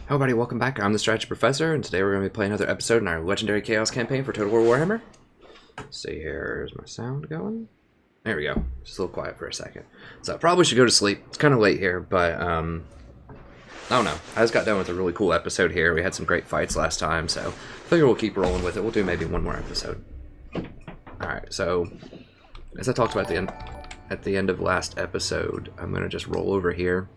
Hello everybody, welcome back. I'm the Strategy Professor, and today we're going to be playing another episode in our Legendary Chaos campaign for Total War Warhammer. Let's see, here's my sound going. There we go. Just a little quiet for a second. So I probably should go to sleep. It's kind of late here, but I don't know. I just got done with a really cool episode here. We had some great fights last time, so I figure we'll keep rolling with it. We'll do maybe one more episode. Alright, so as I talked about at the end of last episode, I'm going to just roll over here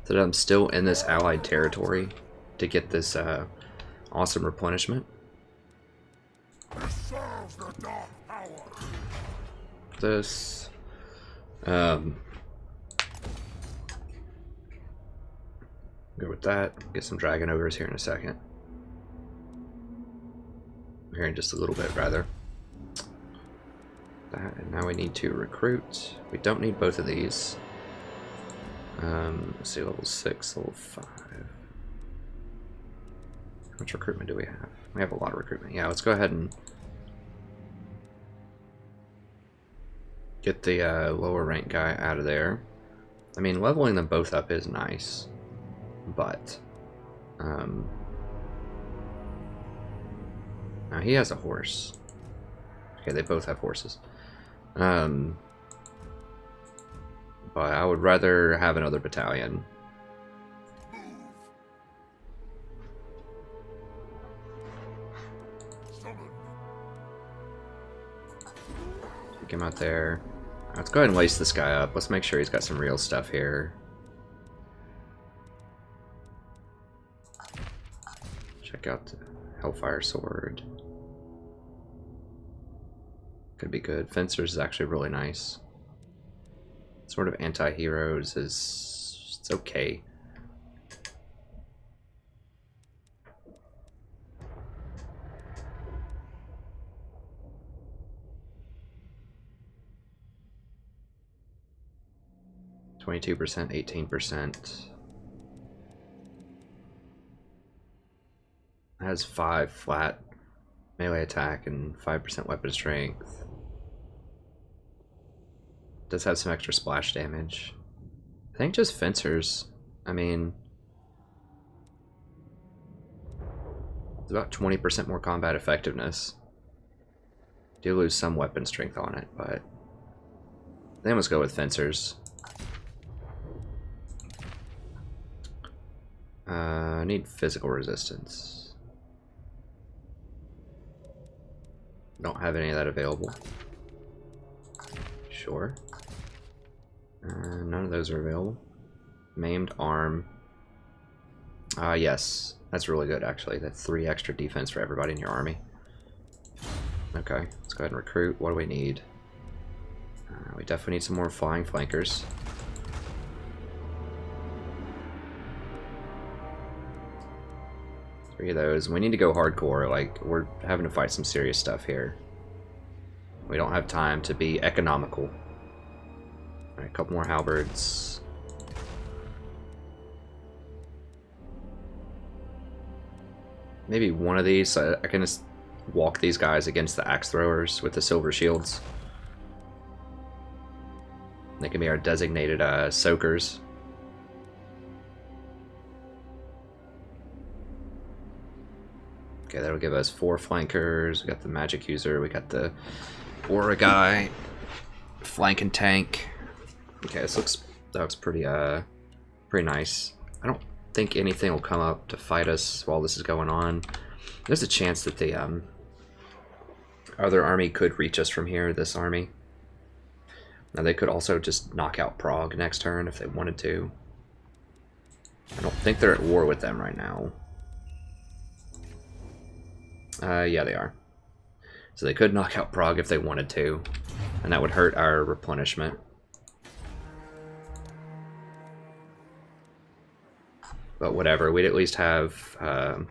so that I'm still in this allied territory to get this awesome replenishment. This go with that. Get some dragon ogres here in a second. Here in just a little bit, rather. That, and now we need to recruit. We don't need both of these. Let's see, level 6, level 5. How much recruitment do we have? We have a lot of recruitment. Yeah, let's go ahead and get the lower rank guy out of there. I mean, leveling them both up is nice, but now he has a horse. Okay, they both have horses. But I would rather have another battalion. Take him out there. Let's go ahead and lace this guy up. Let's make sure he's got some real stuff here. Check out the Hellfire Sword. Could be good. Fencers is actually really nice. Sort of anti-heroes is it's okay. (22%, 18%). Has 5 flat melee attack and 5% weapon strength. Does have some extra splash damage. I think just fencers. I mean, it's about 20% more combat effectiveness. Do lose some weapon strength on it, but then let's go with fencers. I need physical resistance. Don't have any of that available. Sure. None of those are available. Maimed arm. Yes. That's really good, actually. That's 3 extra defense for everybody in your army. Okay, let's go ahead and recruit. What do we need? We definitely need some more flying flankers. Three of those. We need to go hardcore. Like, we're having to fight some serious stuff here. We don't have time to be economical. Alright, a couple more halberds. Maybe one of these. I can just walk these guys against the axe throwers with the silver shields. They can be our designated soakers. Okay, that'll give us 4 flankers. We got the magic user. We got the aura guy. Flank and tank. Okay, that looks pretty pretty nice. I don't think anything will come up to fight us while this is going on. There's a chance that the other army could reach us from here, this army. Now they could also just knock out Prague next turn if they wanted to. I don't think they're at war with them right now. Yeah, they are. So they could knock out Prague if they wanted to, and that would hurt our replenishment. But whatever, we'd at least have a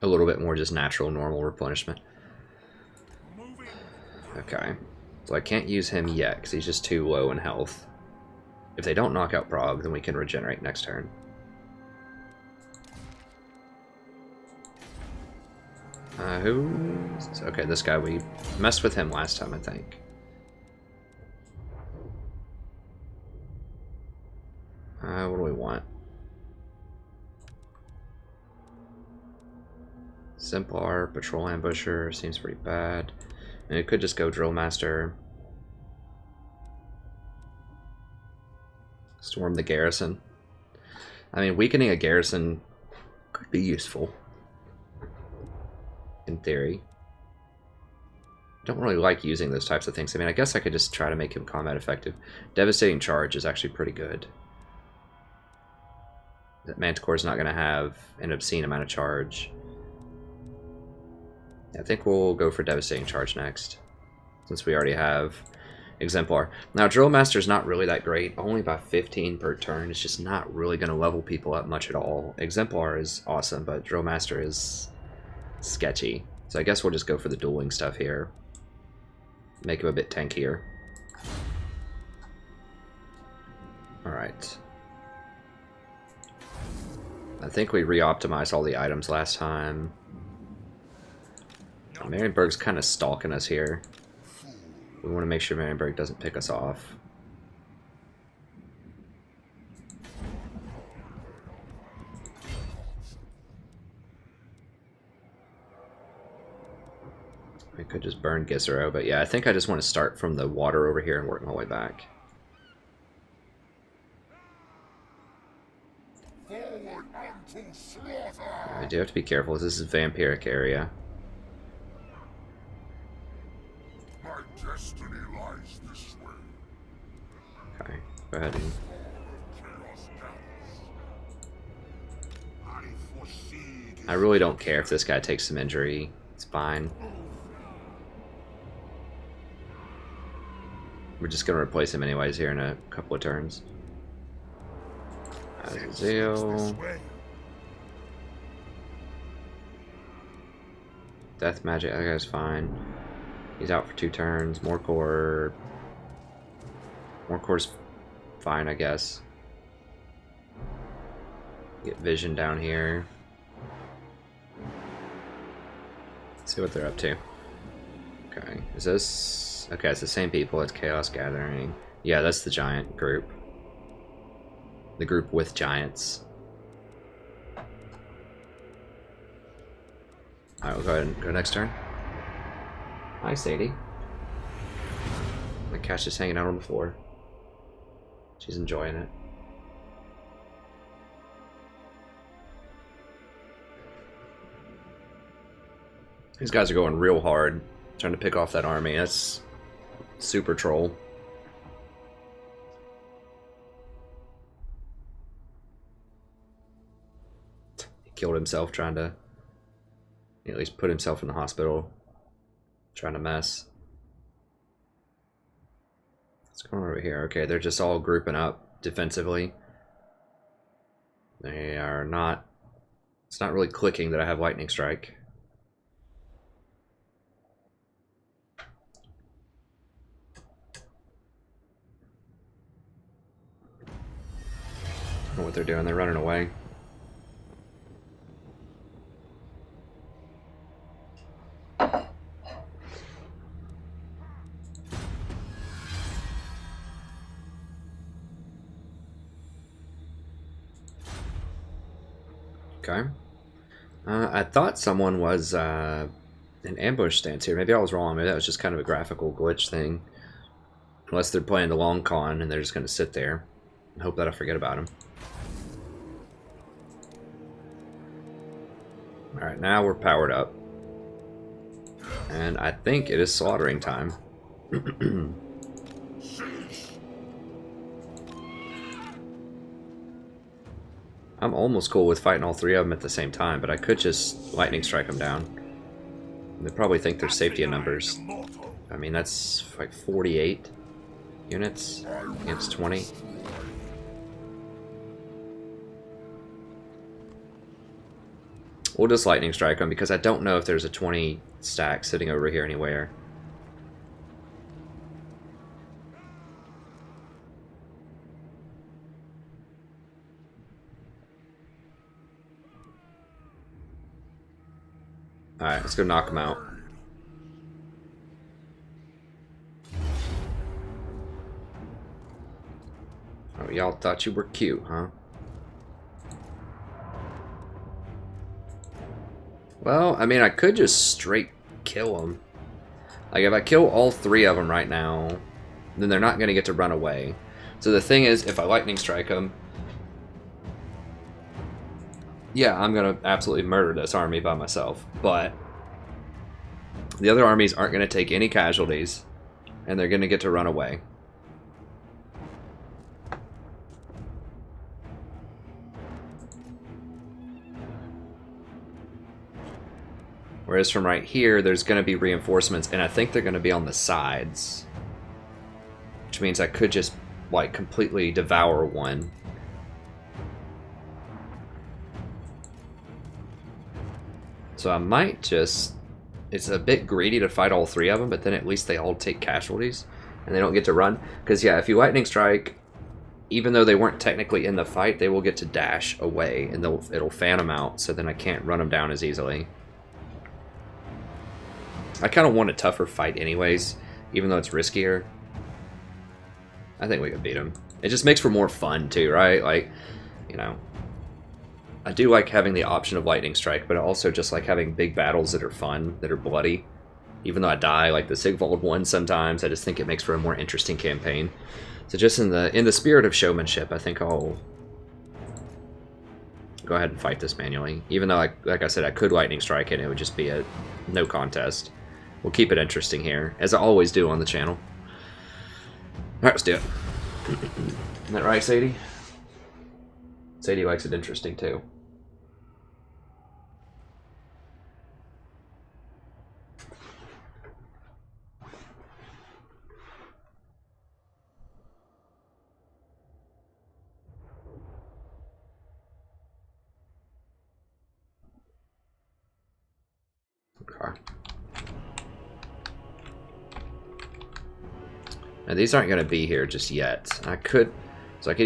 little bit more just natural, normal replenishment. Okay, so I can't use him yet because he's just too low in health. If they don't knock out Prague, then we can regenerate next turn. Okay, this guy, we messed with him last time, I think. want? Simplar, Patrol Ambusher, seems pretty bad. And it could just go Drill Master. Storm the garrison. I mean, weakening a garrison could be useful. In theory. Don't really like using those types of things. I mean, I guess I could just try to make him combat effective. Devastating Charge is actually pretty good. That Manticore is not going to have an obscene amount of charge. I think we'll go for Devastating Charge next, since we already have Exemplar. Now, Drill Master is not really that great, only by 15 per turn. It's just not really going to level people up much at all. Exemplar is awesome, but Drill Master is sketchy. So I guess we'll just go for the dueling stuff here. Make him a bit tankier. Alright. I think we re-optimized all the items last time. Marienburg's kind of stalking us here. We want to make sure Marienburg doesn't pick us off. I could just burn Gizero, but yeah, I think I just want to start from the water over here and work my way back. I do have to be careful. This is a vampiric area. My destiny lies this way. Okay, go ahead and... I really don't care if this guy takes some injury. It's fine. We're just going to replace him anyways here in a couple of turns. Azazel. Death Magic, that guy's fine. He's out for 2 turns. Morcor. Morcor's fine, I guess. Get Vision down here. See what they're up to. Okay, is this... Okay, it's the same people. It's Chaos Gathering. Yeah, that's the giant group. The group with giants. Alright, we'll go ahead and go next turn. Hi, Sadie. My cat's just hanging out on the floor. She's enjoying it. These guys are going real hard, trying to pick off that army. That's super troll. He killed himself trying to at least put himself in the hospital, trying to mess. What's going on over here? Okay, they're just all grouping up defensively. They are not... It's not really clicking that I have Lightning Strike. I don't know what they're doing. They're running away. Okay. I thought someone was in ambush stance here. Maybe I was wrong. Maybe that was just kind of a graphical glitch thing. Unless they're playing the long con and they're just going to sit there and hope that I forget about them. Alright, now we're powered up. And I think it is slaughtering time. I'm almost cool with fighting all 3 of them at the same time, but I could just lightning strike them down. They probably think there's safety in numbers. I mean, that's like 48 units against 20. We'll just lightning strike them because I don't know if there's a 20 stack sitting over here anywhere. Alright, let's go knock them out. Oh, y'all thought you were cute, huh? Well, I mean, I could just straight kill them. Like, if I kill all 3 of them right now, then they're not going to get to run away. So the thing is, if I lightning strike them, yeah, I'm going to absolutely murder this army by myself. But the other armies aren't going to take any casualties, and they're going to get to run away. Whereas from right here, there's going to be reinforcements, and I think they're going to be on the sides. Which means I could just, like, completely devour one. So I might just... It's a bit greedy to fight all 3 of them, but then at least they all take casualties, and they don't get to run. Because, yeah, if you lightning strike, even though they weren't technically in the fight, they will get to dash away, and it'll fan them out, so then I can't run them down as easily. I kind of want a tougher fight anyways, even though it's riskier. I think we could beat him. It just makes for more fun too, right? Like, you know, I do like having the option of lightning strike, but I also just like having big battles that are fun, that are bloody. Even though I die like the Sigvald one sometimes, I just think it makes for a more interesting campaign. So just in the spirit of showmanship, I think I'll go ahead and fight this manually. Even though, like I said, I could lightning strike it, it would just be a no contest. We'll keep it interesting here, as I always do on the channel. Alright, let's do it. Isn't that right, Sadie? Sadie likes it interesting, too. Okay. Now, these aren't going to be here just yet. So I could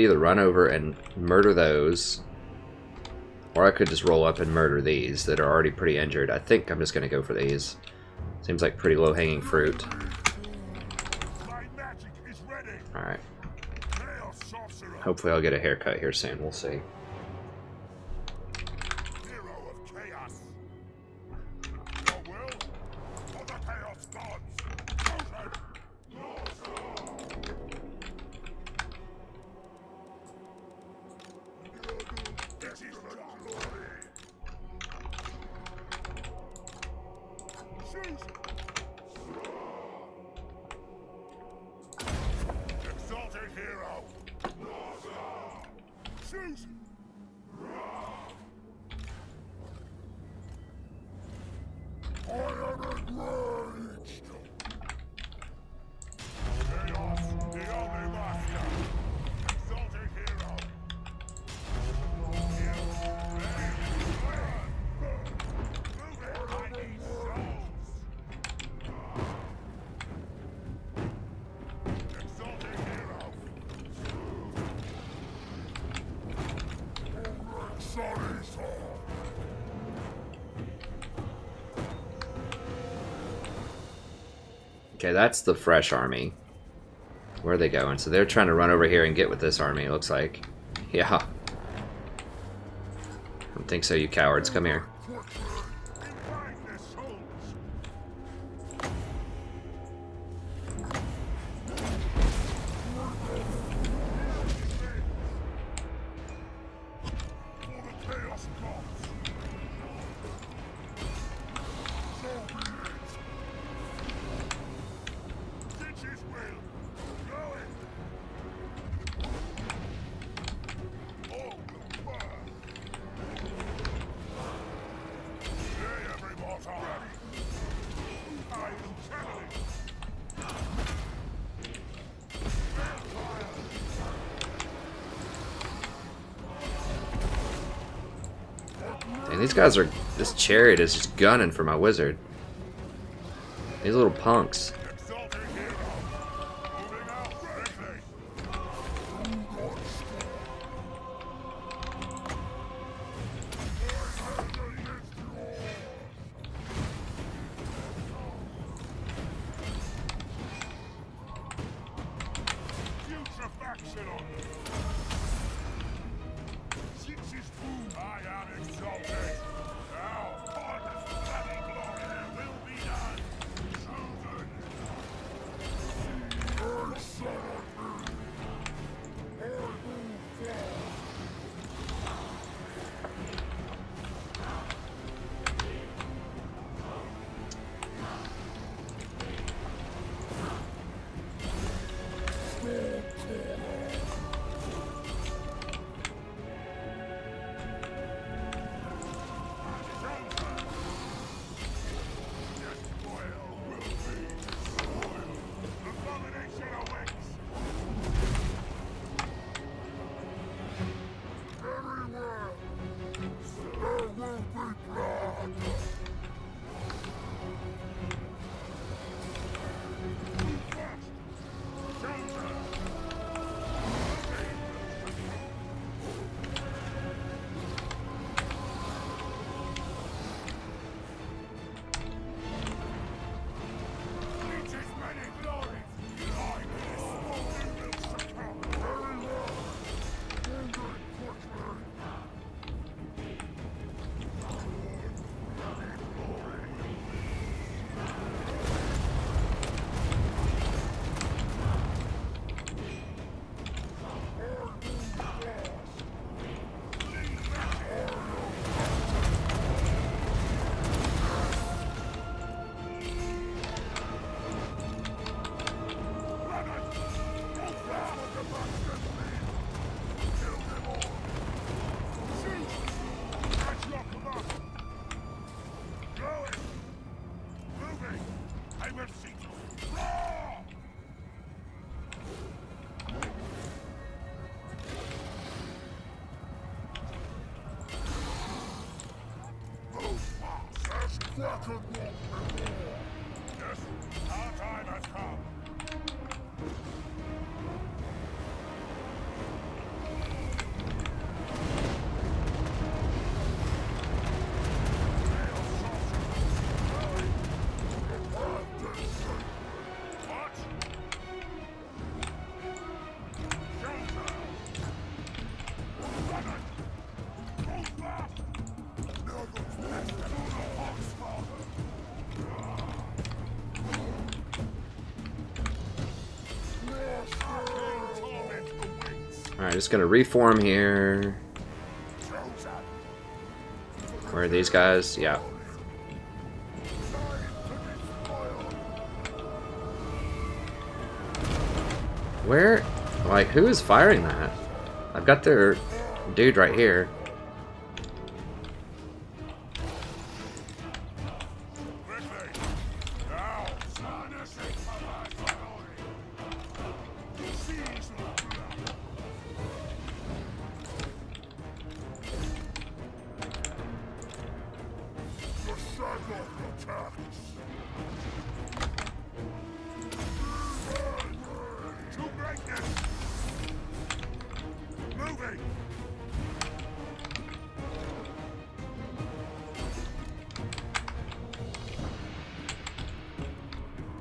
either run over and murder those, or I could just roll up and murder these that are already pretty injured. I think I'm just going to go for these. Seems like pretty low-hanging fruit. Alright. Hopefully I'll get a haircut here soon. We'll see. Okay, that's the fresh army. Where are they going? So they're trying to run over here and get with this army, it looks like. Yeah. I don't think so, you cowards. Come here. Dang, these guys are... This chariot is just gunning for my wizard. These little punks. will see you. Roar! Move fast as Kraken walk before. Yes, our time has come. Alright, just gonna reform here. Where are these guys? Yeah. Where? Like, who is firing that? I've got their dude right here.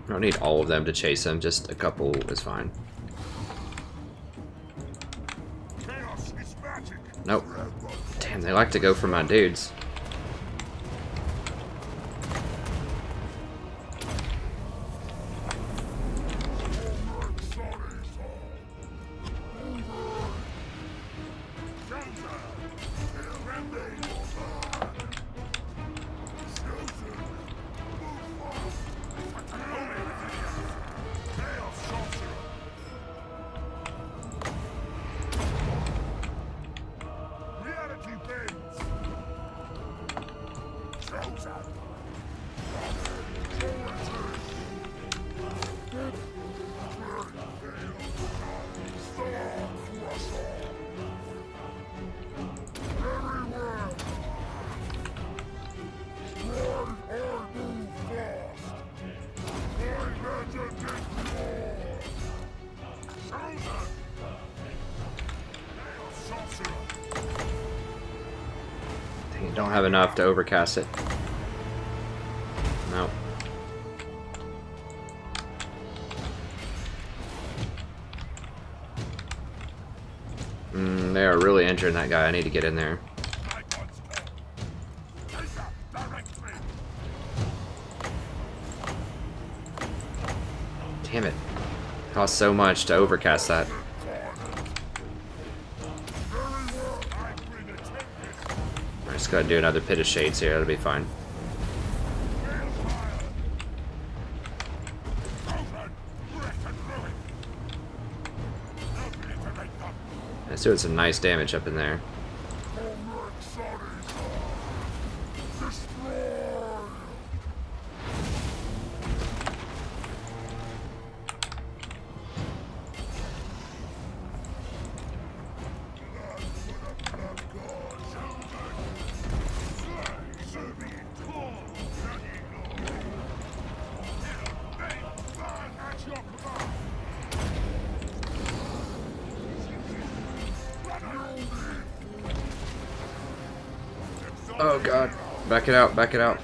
I don't need all of them to chase him, just a couple is fine. Nope. Damn, they like to go for my dudes. Don't have enough to overcast it. No. They are really injuring that guy. I need to get in there. Damn it. Cost so much to overcast that. Just gotta do another pit of shades here, that'll be fine. It's doing some nice damage up in there. Oh god. Back it out, back it out.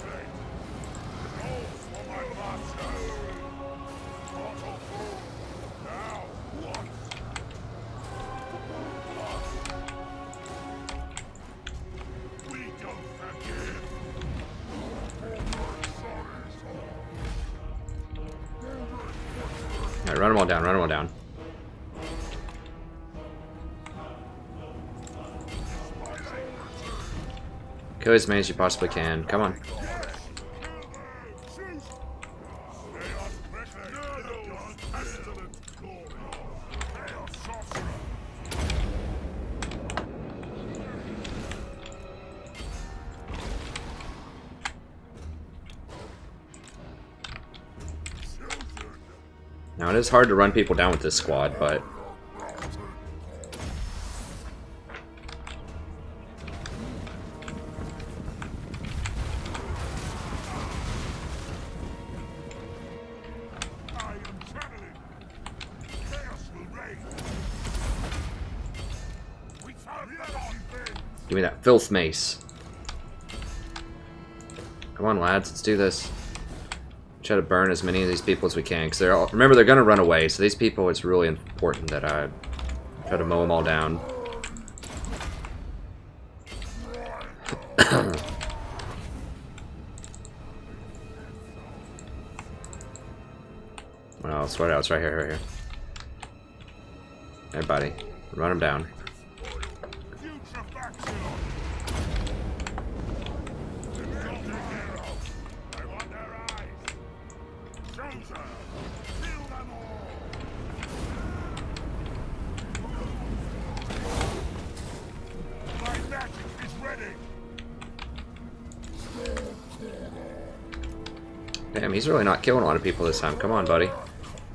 Alright, run them all down, run them all down. Kill as many as you possibly can. Come on. Now, it is hard to run people down with this squad, but... Give me that filth mace. Come on, lads, let's do this. Try to burn as many of these people as we can, because they're all... Remember, they're going to run away, so these people, it's really important that I try to mow them all down. Well, sweat out, it's right here, right here. Everybody, run them down. Damn, he's really not killing a lot of people this time. Come on, buddy.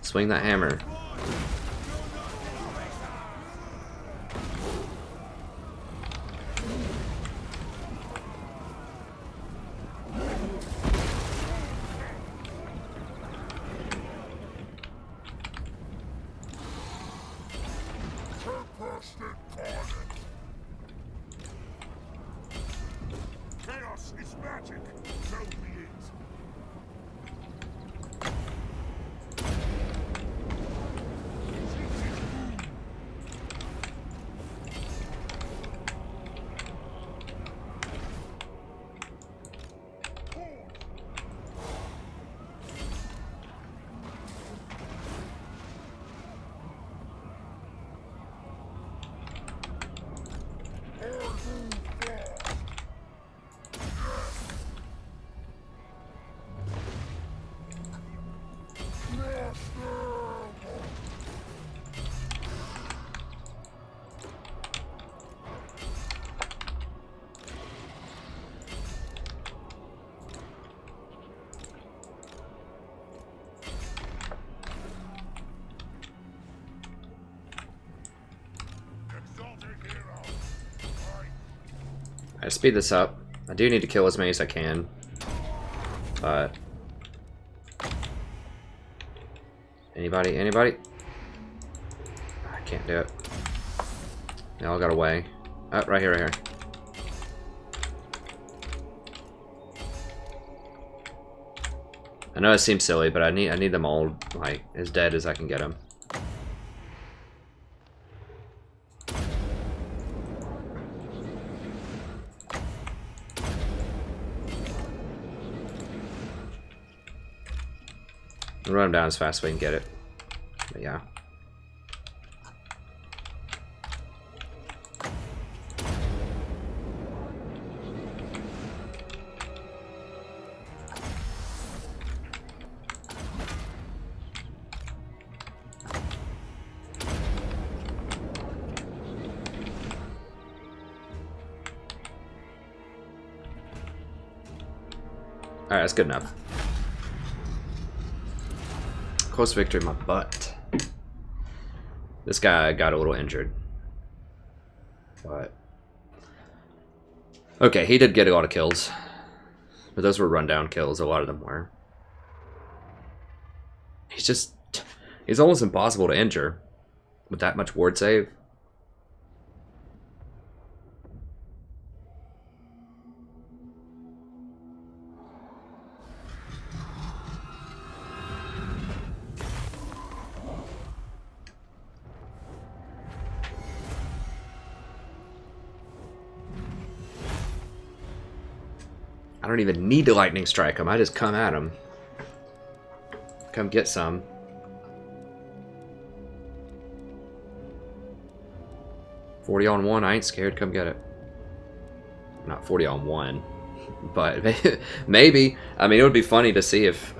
Swing that hammer. Chaos is magic, so be it. I speed this up. I do need to kill as many as I can, but anybody? I can't do it. They all got away. Oh, right here, right here. I know it seems silly, but I need them all like as dead as I can get them. Run them down as fast as we can get it. But yeah. Alright, that's good enough. Close victory in my butt. This guy got a little injured. But okay, he did get a lot of kills. But those were rundown kills, a lot of them were. He's almost impossible to injure with that much ward save. I don't even need to lightning strike him. I just come at him. Come get some. $40 on 1. I ain't scared. Come get it. Not 40 on 1, but maybe. I mean, it would be funny to see if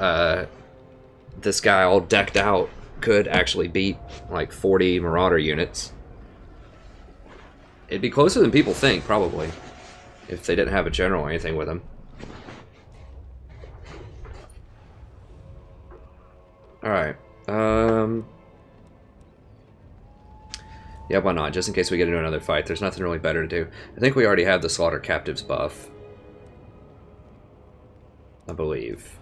this guy all decked out could actually beat like 40 Marauder units. It'd be closer than people think, probably, if they didn't have a general or anything with him. Alright, Yeah, why not? Just in case we get into another fight. There's nothing really better to do. I think we already have the Slaughter Captives buff. I believe.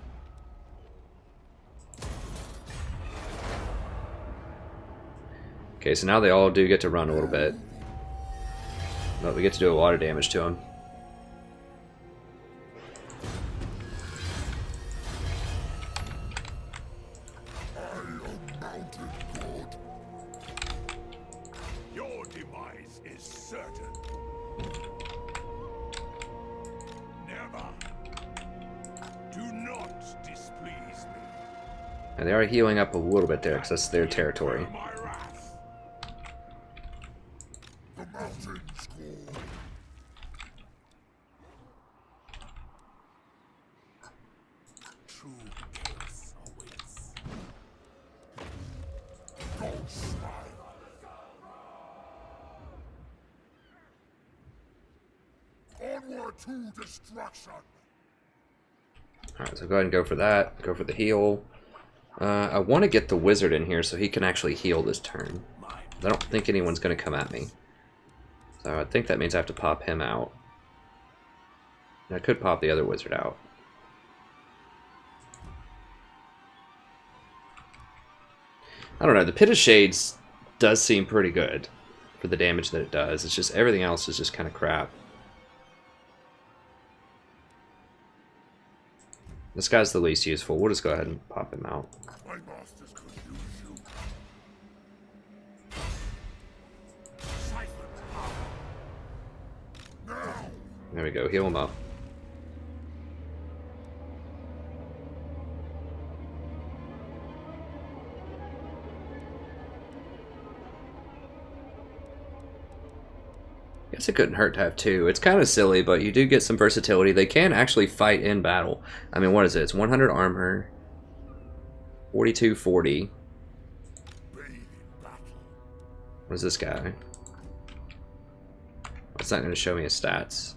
Okay, so now they all do get to run a little bit. But we get to do a lot of damage to them. Your demise is certain. Never. Do not displease me. And they are healing up a little bit there because that's their territory. My wrath. The mountains call. True chaos awaits. Don't smile. Onward to destruction. Alright, so go ahead and go for that. Go for the heal. I want to get the wizard in here so he can actually heal this turn. I don't think anyone's going to come at me. So I think that means I have to pop him out. And I could pop the other wizard out. I don't know, the Pit of Shades does seem pretty good for the damage that it does. It's just everything else is just kind of crap. This guy's the least useful. We'll just go ahead and pop him out. My masters could use you. Siphon power. Now. There we go, heal him up. Guess it couldn't hurt to have two. It's kind of silly, but you do get some versatility. They can actually fight in battle. I mean, what is it? It's 100 armor, 42, 40. What is this guy? It's not going to show me his stats.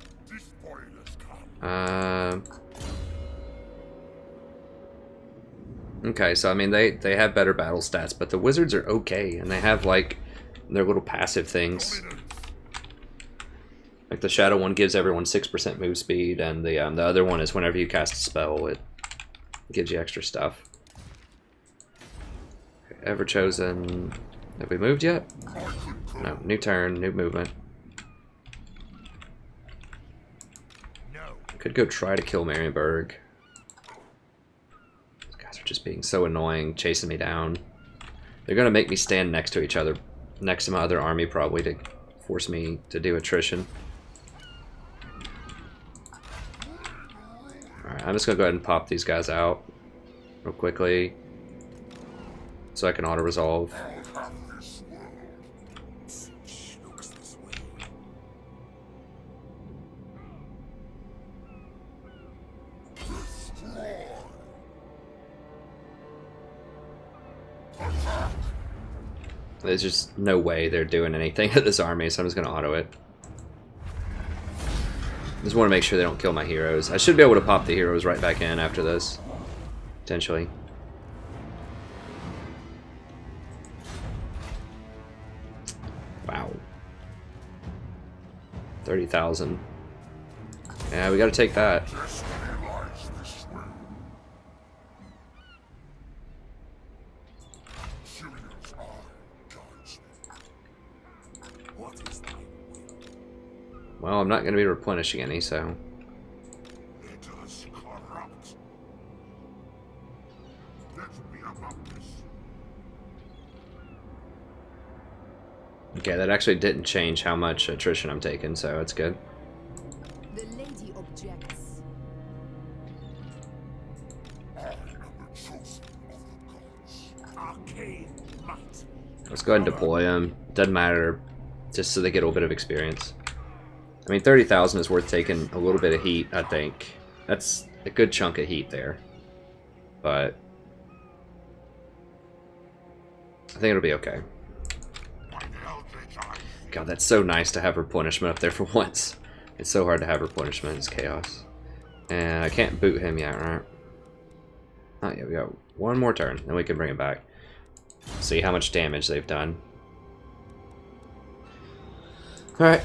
Okay, so I mean, they have better battle stats, but the wizards are okay, and they have like their little passive things. Like the shadow one gives everyone 6% move speed, and the other one is whenever you cast a spell, it gives you extra stuff. Okay, Ever Chosen. Have we moved yet? No. New turn, new movement. Could go try to kill Marienburg. These guys are just being so annoying, chasing me down. They're gonna make me stand next to each other, next to my other army probably, to force me to do attrition. Alright, I'm just gonna go ahead and pop these guys out real quickly so I can auto-resolve. There's just no way they're doing anything at this army, so I'm just gonna auto it. Just want to make sure they don't kill my heroes. I should be able to pop the heroes right back in after this, potentially. Wow. 30,000. Yeah, we gotta take that. Well, I'm not going to be replenishing any, so... It is corrupt. Let me about this. Okay, that actually didn't change how much attrition I'm taking, so it's good. The lady objects. I am the chosen of the gods. Arcane might. Let's go ahead and deploy them. Doesn't matter, just so they get a little bit of experience. I mean, 30,000 is worth taking a little bit of heat, I think. That's a good chunk of heat there. But I think it'll be okay. God, that's so nice to have replenishment up there for once. It's so hard to have replenishment. It's chaos. And I can't boot him yet, right? Oh, yeah, we got one more turn, then we can bring him back. See how much damage they've done. Alright.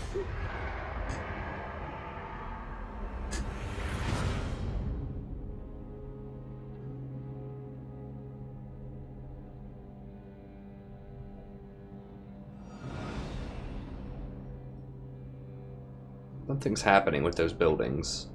Something's happening with those buildings.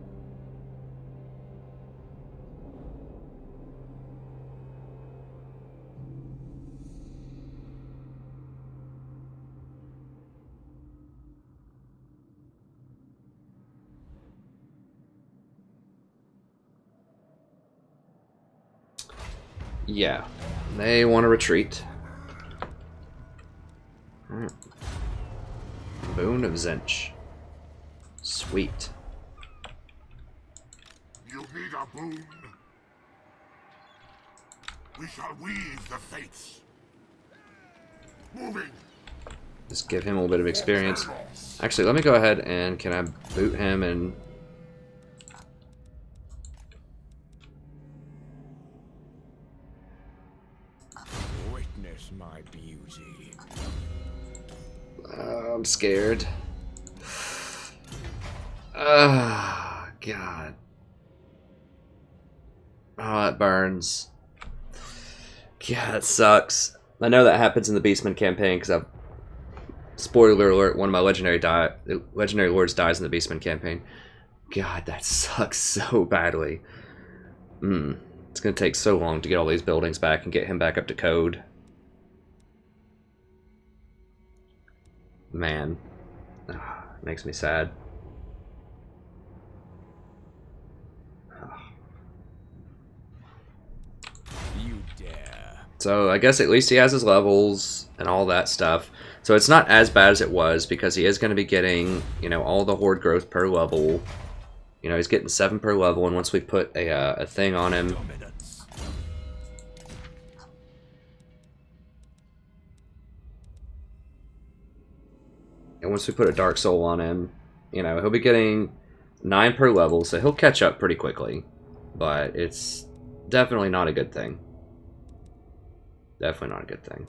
Yeah, they want to retreat. Alright. Boon of Zinch. Sweet. You need a boon? We shall weave the fates. Moving. Just give him a little bit of experience. Actually, let me go ahead and can I boot him and... Witness my beauty. I'm scared. Ah, God. Oh, that burns. Yeah, that sucks. I know that happens in the Beastman campaign because I've... Spoiler alert, one of my legendary lords dies in the Beastman campaign. God, that sucks so badly. It's going to take so long to get all these buildings back and get him back up to code. Man. Makes me sad. You dare. So I guess at least he has his levels and all that stuff. So it's not as bad as it was because he is going to be getting, you know, all the horde growth per level. You know, he's getting 7 per level, and once we put a thing on him... And once we put a Dark Soul on him, you know, he'll be getting 9 per level, so he'll catch up pretty quickly. But it's definitely not a good thing. Definitely not a good thing.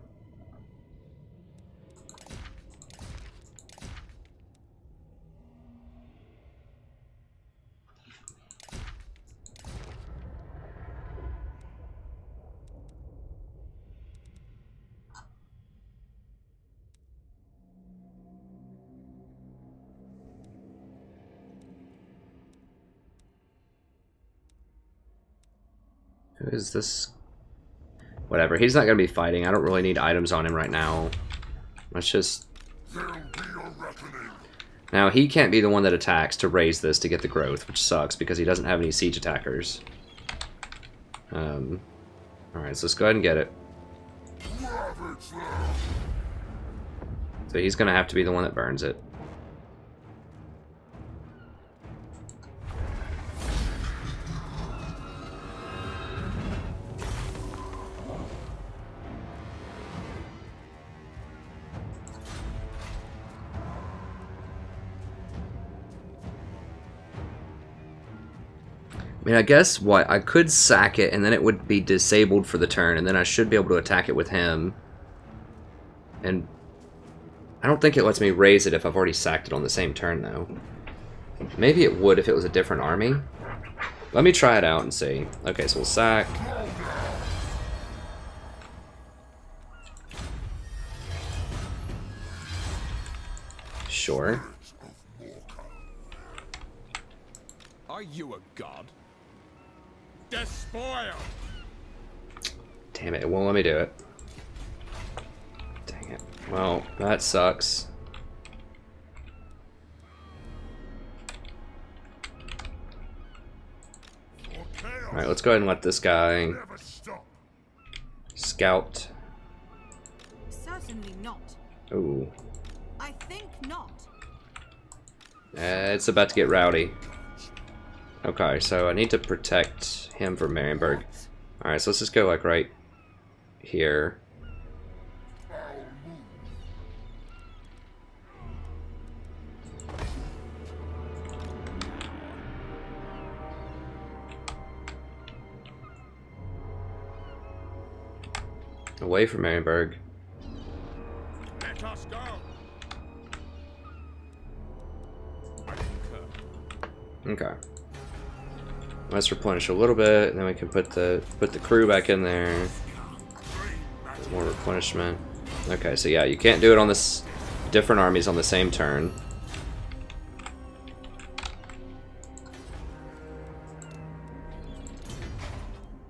Who is this? Whatever, he's not going to be fighting. I don't really need items on him right now. Let's just... Now, he can't be the one that attacks to raise this to get the growth, which sucks because he doesn't have any siege attackers. Alright, so let's go ahead and get it. So he's going to have to be the one that burns it. I mean, I guess what I could sack it and then it would be disabled for the turn, and then I should be able to attack it with him. And I don't think it lets me raise it if I've already sacked it on the same turn, though. Maybe it would if it was a different army. Let me try it out and see. Okay, so we'll sack. Sure. Are you a god? Despoil! Damn it, it won't let me do it. Dang it. Well, that sucks. Alright, let's go ahead and let this guy scout. Certainly not. Ooh. I think not. It's about to get rowdy. Okay, so I need to protect him from Marienburg. Alright, so let's just go like right here. Away from Marienburg. Let us go. Okay. Let's replenish a little bit, and then we can put the crew back in there. More replenishment. Okay, so yeah, you can't do it on this different armies on the same turn.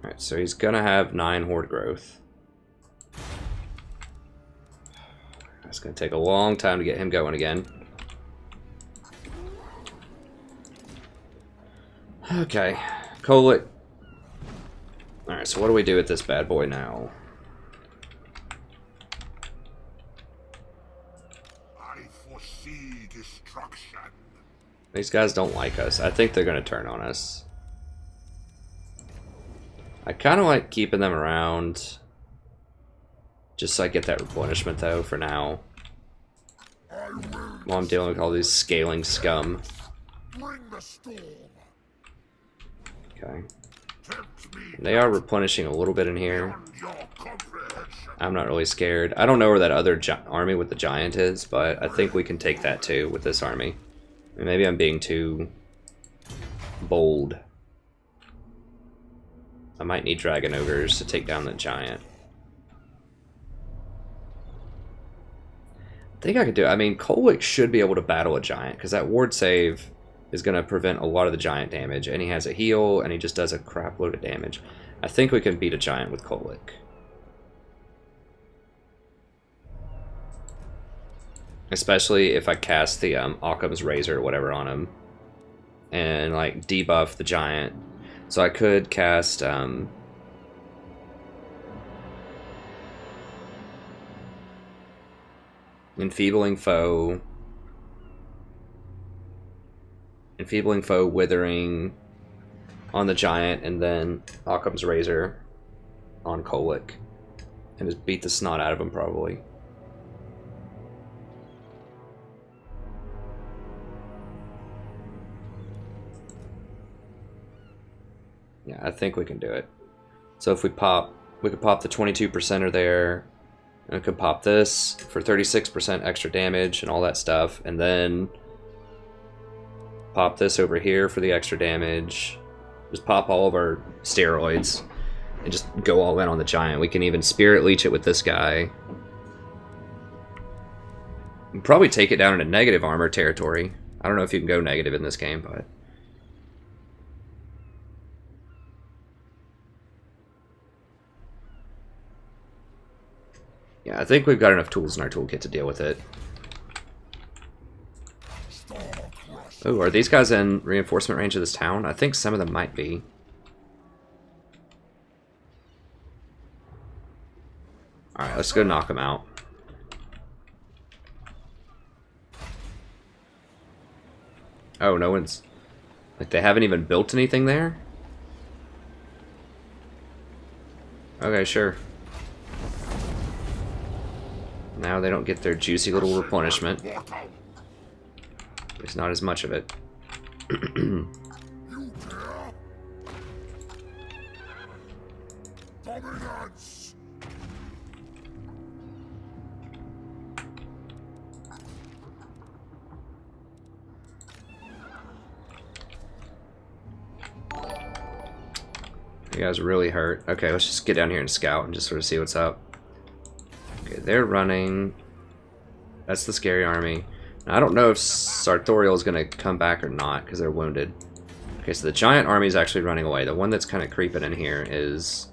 Alright, so he's gonna have 9 horde growth. It's gonna take a long time to get him going again. Okay, Kholek. Alright, so what do we do with this bad boy now? I foresee destruction. These guys don't like us. I think they're gonna turn on us. I kind of like keeping them around. Just so I get that replenishment though, for now. While I'm dealing with all these scaling scum. Bring the storm. Okay. Tempt me They are replenishing a little bit in here. beyond your comprehension. I'm not really scared. I don't know where that other army with the giant is, but I think we can take that too with this army. I mean, maybe I'm being too bold. I might need dragon ogres to take down the giant. I think I could do it. I mean, Kholek should be able to battle a giant, because that ward save is going to prevent a lot of the giant damage, and he has a heal, and he just does a crap load of damage. I think we can beat a giant with Kholek. Especially if I cast the Occam's Razor or whatever on him, and like debuff the giant. So I could cast Enfeebling Foe, Withering on the giant, and then Occam's Razor on Kholek, and just beat the snot out of him probably. Yeah, I think we can do it. So if we could pop the 22%er there, and we could pop this for 36% extra damage and all that stuff, and then pop this over here for the extra damage. Just pop all of our steroids and just go all in on the giant. We can even Spirit Leech it with this guy. We'll probably take it down into negative armor territory. I don't know if you can go negative in this game, but... yeah, I think we've got enough tools in our toolkit to deal with it. Oh, are these guys in reinforcement range of this town? I think some of them might be. Alright, let's go knock them out. Oh, no one's... like, they haven't even built anything there? Okay, sure. Now they don't get their juicy little replenishment. There's not as much of it. You dare? Dominance. You guys are really hurt. Okay, let's just get down here and scout and just sort of see what's up. Okay, they're running. That's the scary army. Now, I don't know if Sartorial is going to come back or not because they're wounded. Okay, so the giant army is actually running away. The one that's kind of creeping in here is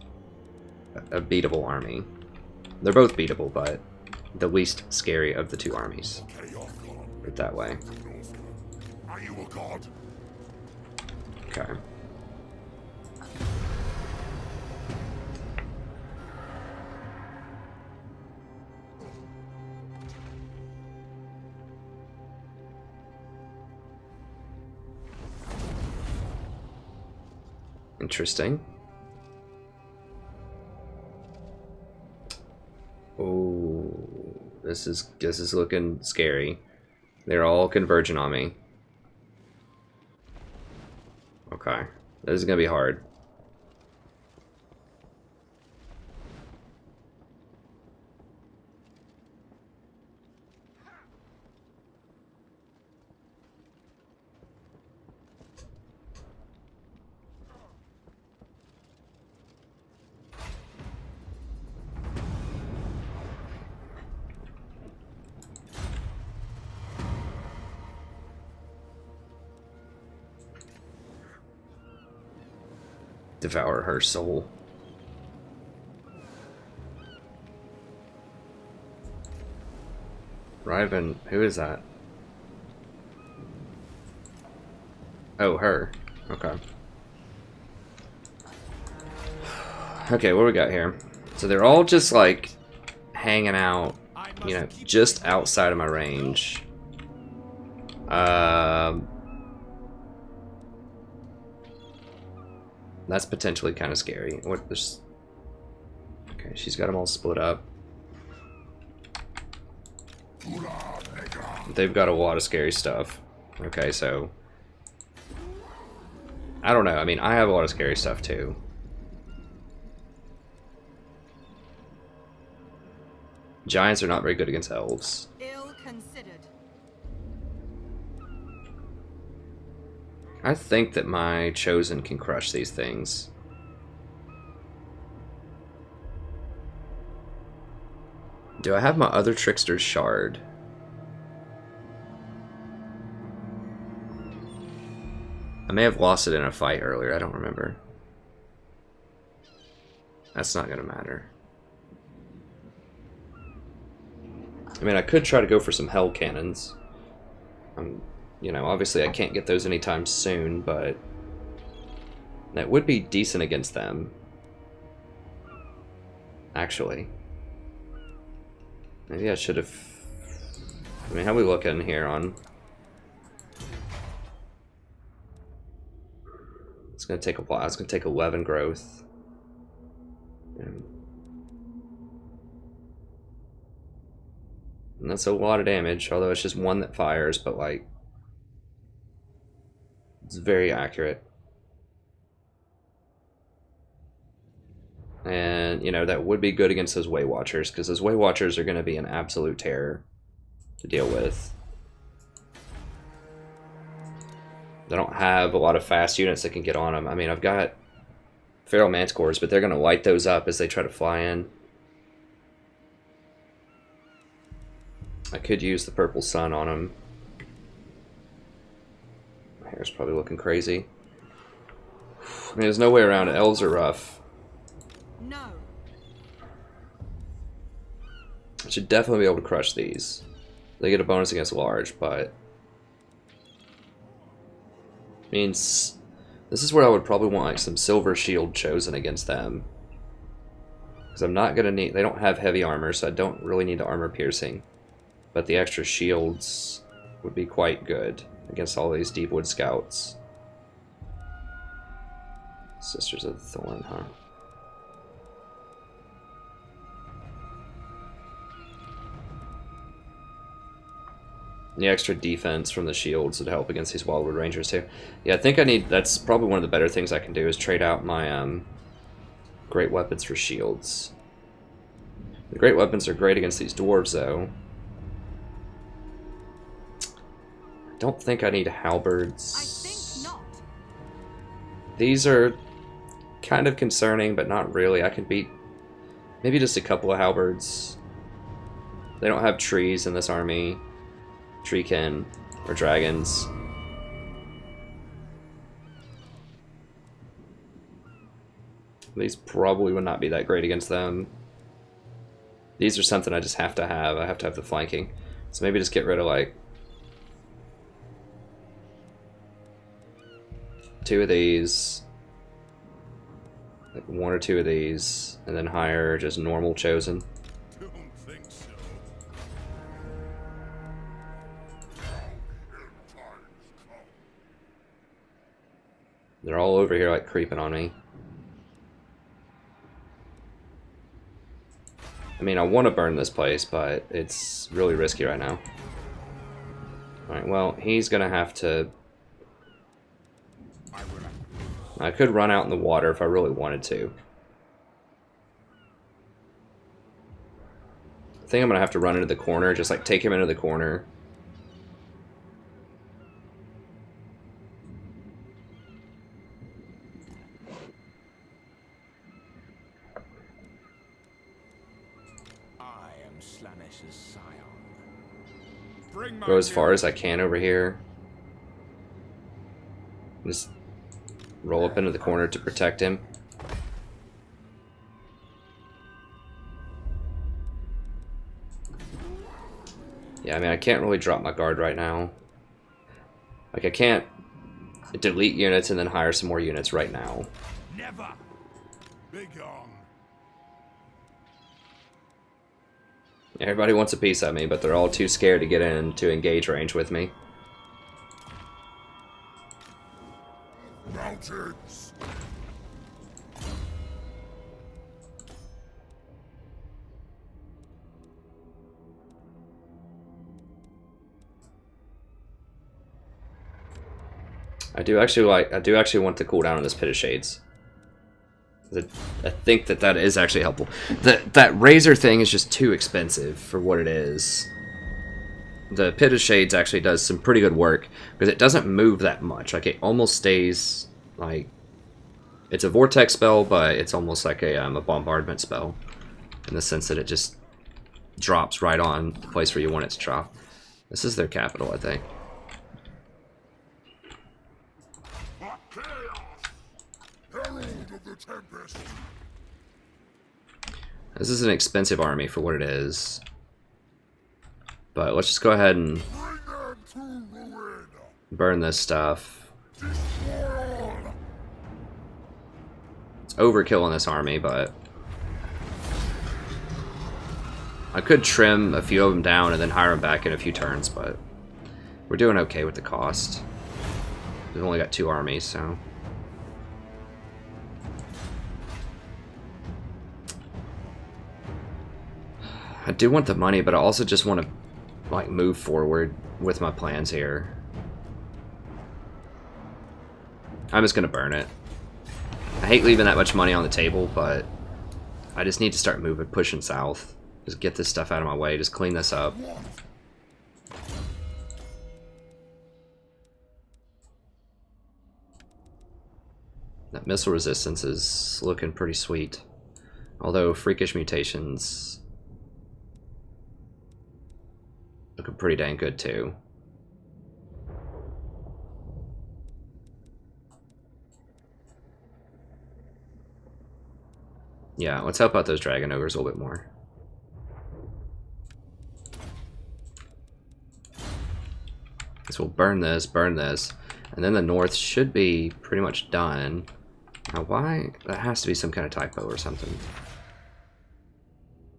a beatable army. They're both beatable, but the least scary of the two armies. Put it that way. Are you a god? Okay. Interesting. Oh, this is looking scary. They're all converging on me. Okay, this is gonna be hard. devour her soul. Riven, who is that? Oh, her. Okay. Okay, what do we got here? So they're all just like hanging out, you know, just outside of my range. That's potentially kind of scary. What this? Okay, she's got them all split up. They've got a lot of scary stuff. Okay, so I don't know. I mean, I have a lot of scary stuff too. Giants are not very good against elves. Ill considered. I think that my chosen can crush these things. Do I have my other trickster's shard? I may have lost it in a fight earlier, I don't remember. That's not gonna matter. I mean, I could try to go for some hell cannons. You know, obviously I can't get those anytime soon, but that would be decent against them. Actually. Maybe I should have... I mean, how are we looking here on... It's gonna take a while. It's gonna take 11 growth. And that's a lot of damage, although it's just one that fires, but like... It's very accurate. And, you know, that would be good against those Way Watchers, because those Way Watchers are going to be an absolute terror to deal with. They don't have a lot of fast units that can get on them. I mean, I've got Feral Manticores, but they're going to light those up as they try to fly in. I could use the Purple Sun on them. My hair's probably looking crazy. I mean, there's no way around it. Elves are rough. No. I should definitely be able to crush these. They get a bonus against large, but... means this is where I would probably want like some silver shield chosen against them. Because I'm not going to need... They don't have heavy armor, so I don't really need the armor piercing. But the extra shields would be quite good against all these Deepwood Scouts. Sisters of the Thorn, huh? The extra defense from the shields would help against these Wildwood Rangers too. Yeah, I think I need... That's probably one of the better things I can do is trade out my great weapons for shields. The great weapons are great against these dwarves though. I don't think I need halberds. I think not. These are kind of concerning, but not really. I can beat maybe just a couple of halberds. They don't have trees in this army. Treekin or dragons. These probably would not be that great against them. These are something I just have to have. I have to have the flanking. So maybe just get rid of like 2 of these, like 1 or 2 of these, and then hire just normal chosen. They're all over here like creeping on me. I mean, I want to burn this place, but it's really risky right now. Alright, well, he's gonna have to... I could run out in the water if I really wanted to. I think I'm gonna have to run into the corner, just like take him into the corner. Go as far as I can over here. Just roll up into the corner to protect him. Yeah, I mean, I can't really drop my guard right now. Like, I can't delete units and then hire some more units right now. Never. Big on. Everybody wants a piece of me, but they're all too scared to get into engage range with me. Mountains. I do actually want the cooldown on this Pit of Shades. I think that is actually helpful. That Razor thing is just too expensive for what it is. The Pit of Shades actually does some pretty good work because it doesn't move that much. Like, it almost stays like it's a vortex spell, but it's almost like a bombardment spell in the sense that it just drops right on the place where you want it to drop. This is their capital, I think. Tempest. This is an expensive army for what it is. But let's just go ahead and burn this stuff. It's overkill in this army, but I could trim a few of them down and then hire them back in a few turns, but we're doing okay with the cost. We've only got 2 armies, so... I do want the money, but I also just want to, like, move forward with my plans here. I'm just going to burn it. I hate leaving that much money on the table, but I just need to start moving, pushing south. Just get this stuff out of my way, just clean this up. That missile resistance is looking pretty sweet. Although freakish mutations... looking pretty dang good too. Yeah, let's help out those dragon ogres a little bit more. So we'll burn this, and then the north should be pretty much done. Now why? That has to be some kind of typo or something.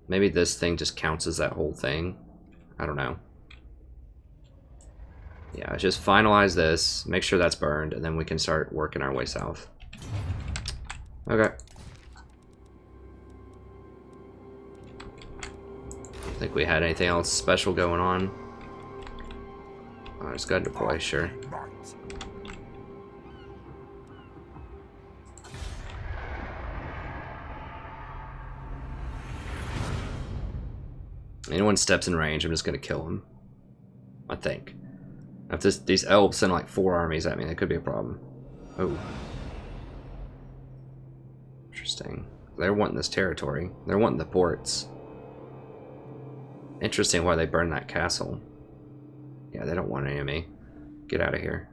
Maybe this thing just counts as that whole thing. I don't know. Yeah, just finalize this, make sure that's burned, and then we can start working our way south. Okay. I think we had anything else special going on. Oh, just got to deploy, sure. Anyone steps in range, I'm just gonna kill him. I think. If these elves send like 4 armies at me, that could be a problem. Oh. Interesting. They're wanting this territory. They're wanting the ports. Interesting why they burned that castle. Yeah, they don't want any of me. Get out of here.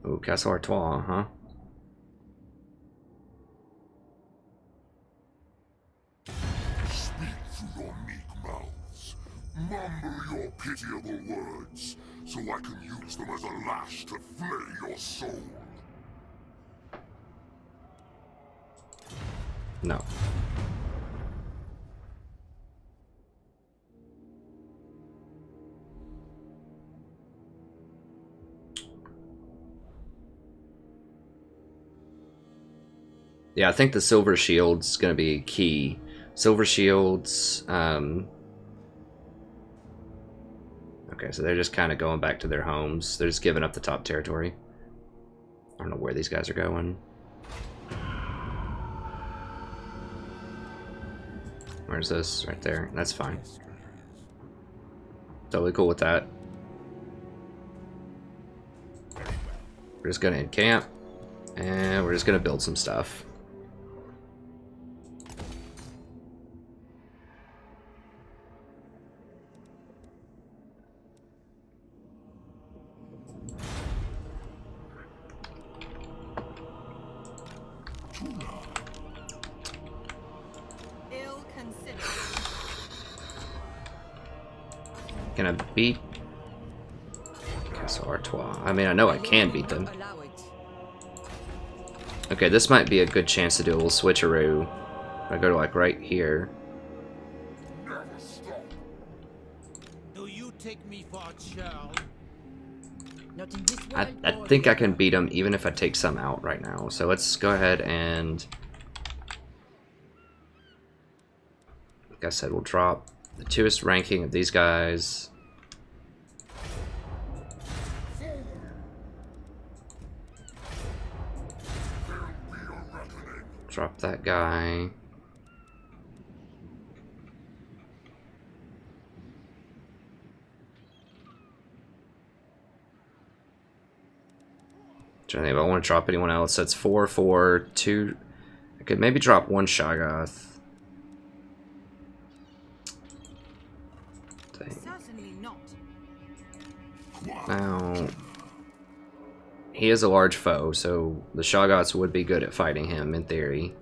Oh, Castle Artois, huh? Speak through your meek mouths. Mumble your pitiable words, so I can use them as a lash to flay your soul. No. Yeah, I think the silver shield's gonna be key. Silver shields, okay, so they're just kind of going back to their homes. They're just giving up the top territory. I don't know where these guys are going. Where's this? Right there. That's fine. Totally cool with that. We're just gonna encamp, and we're just gonna build some stuff. Can I beat Castle Artois? I mean, I know I can beat them. Allow it. Okay, this might be a good chance to do a little switcheroo. I go to like right here. Never stop. Do you take me for a child? Not in this I world. think I can beat them even if I take some out right now. So let's go ahead and, like I said, we'll drop the 2st ranking of these guys. Drop that guy. Trying to think if I want to drop anyone else. That's 4, 4, 2. I could maybe drop 1 Shoggoth. Dang. Certainly not. Now, he is a large foe, so the Shoggoths would be good at fighting him in theory.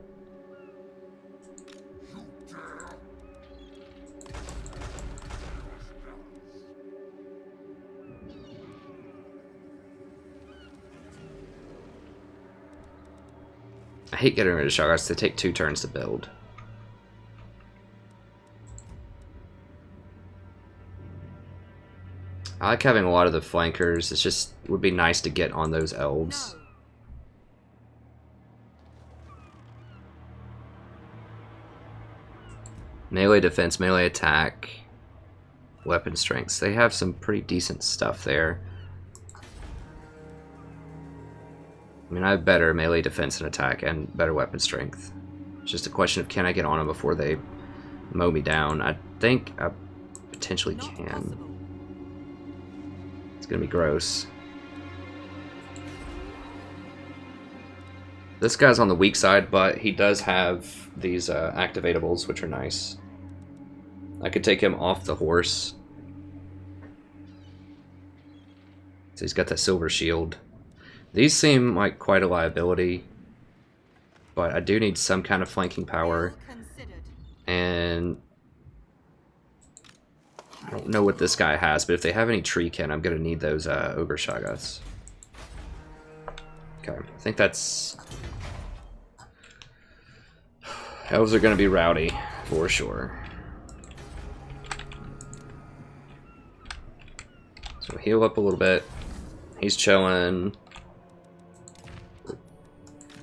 I hate getting rid of Shoggoths. They take 2 turns to build. I like having a lot of the flankers. It's just would be nice to get on those elves. No. Melee defense, melee attack, weapon strengths. They have some pretty decent stuff there. I mean, I have better melee defense and attack and better weapon strength. It's just a question of can I get on them before they mow me down. I think I potentially Not can. possible. It's gonna be gross. This guy's on the weak side, but he does have these activatables, which are nice. I could take him off the horse. So he's got that silver shield. These seem like quite a liability, but I do need some kind of flanking power. Well considered. And I don't know what this guy has, but if they have any tree kin, I'm gonna need those ogre shoggoths. Okay, I think that's... Elves are gonna be rowdy, for sure. So heal up a little bit. He's chilling.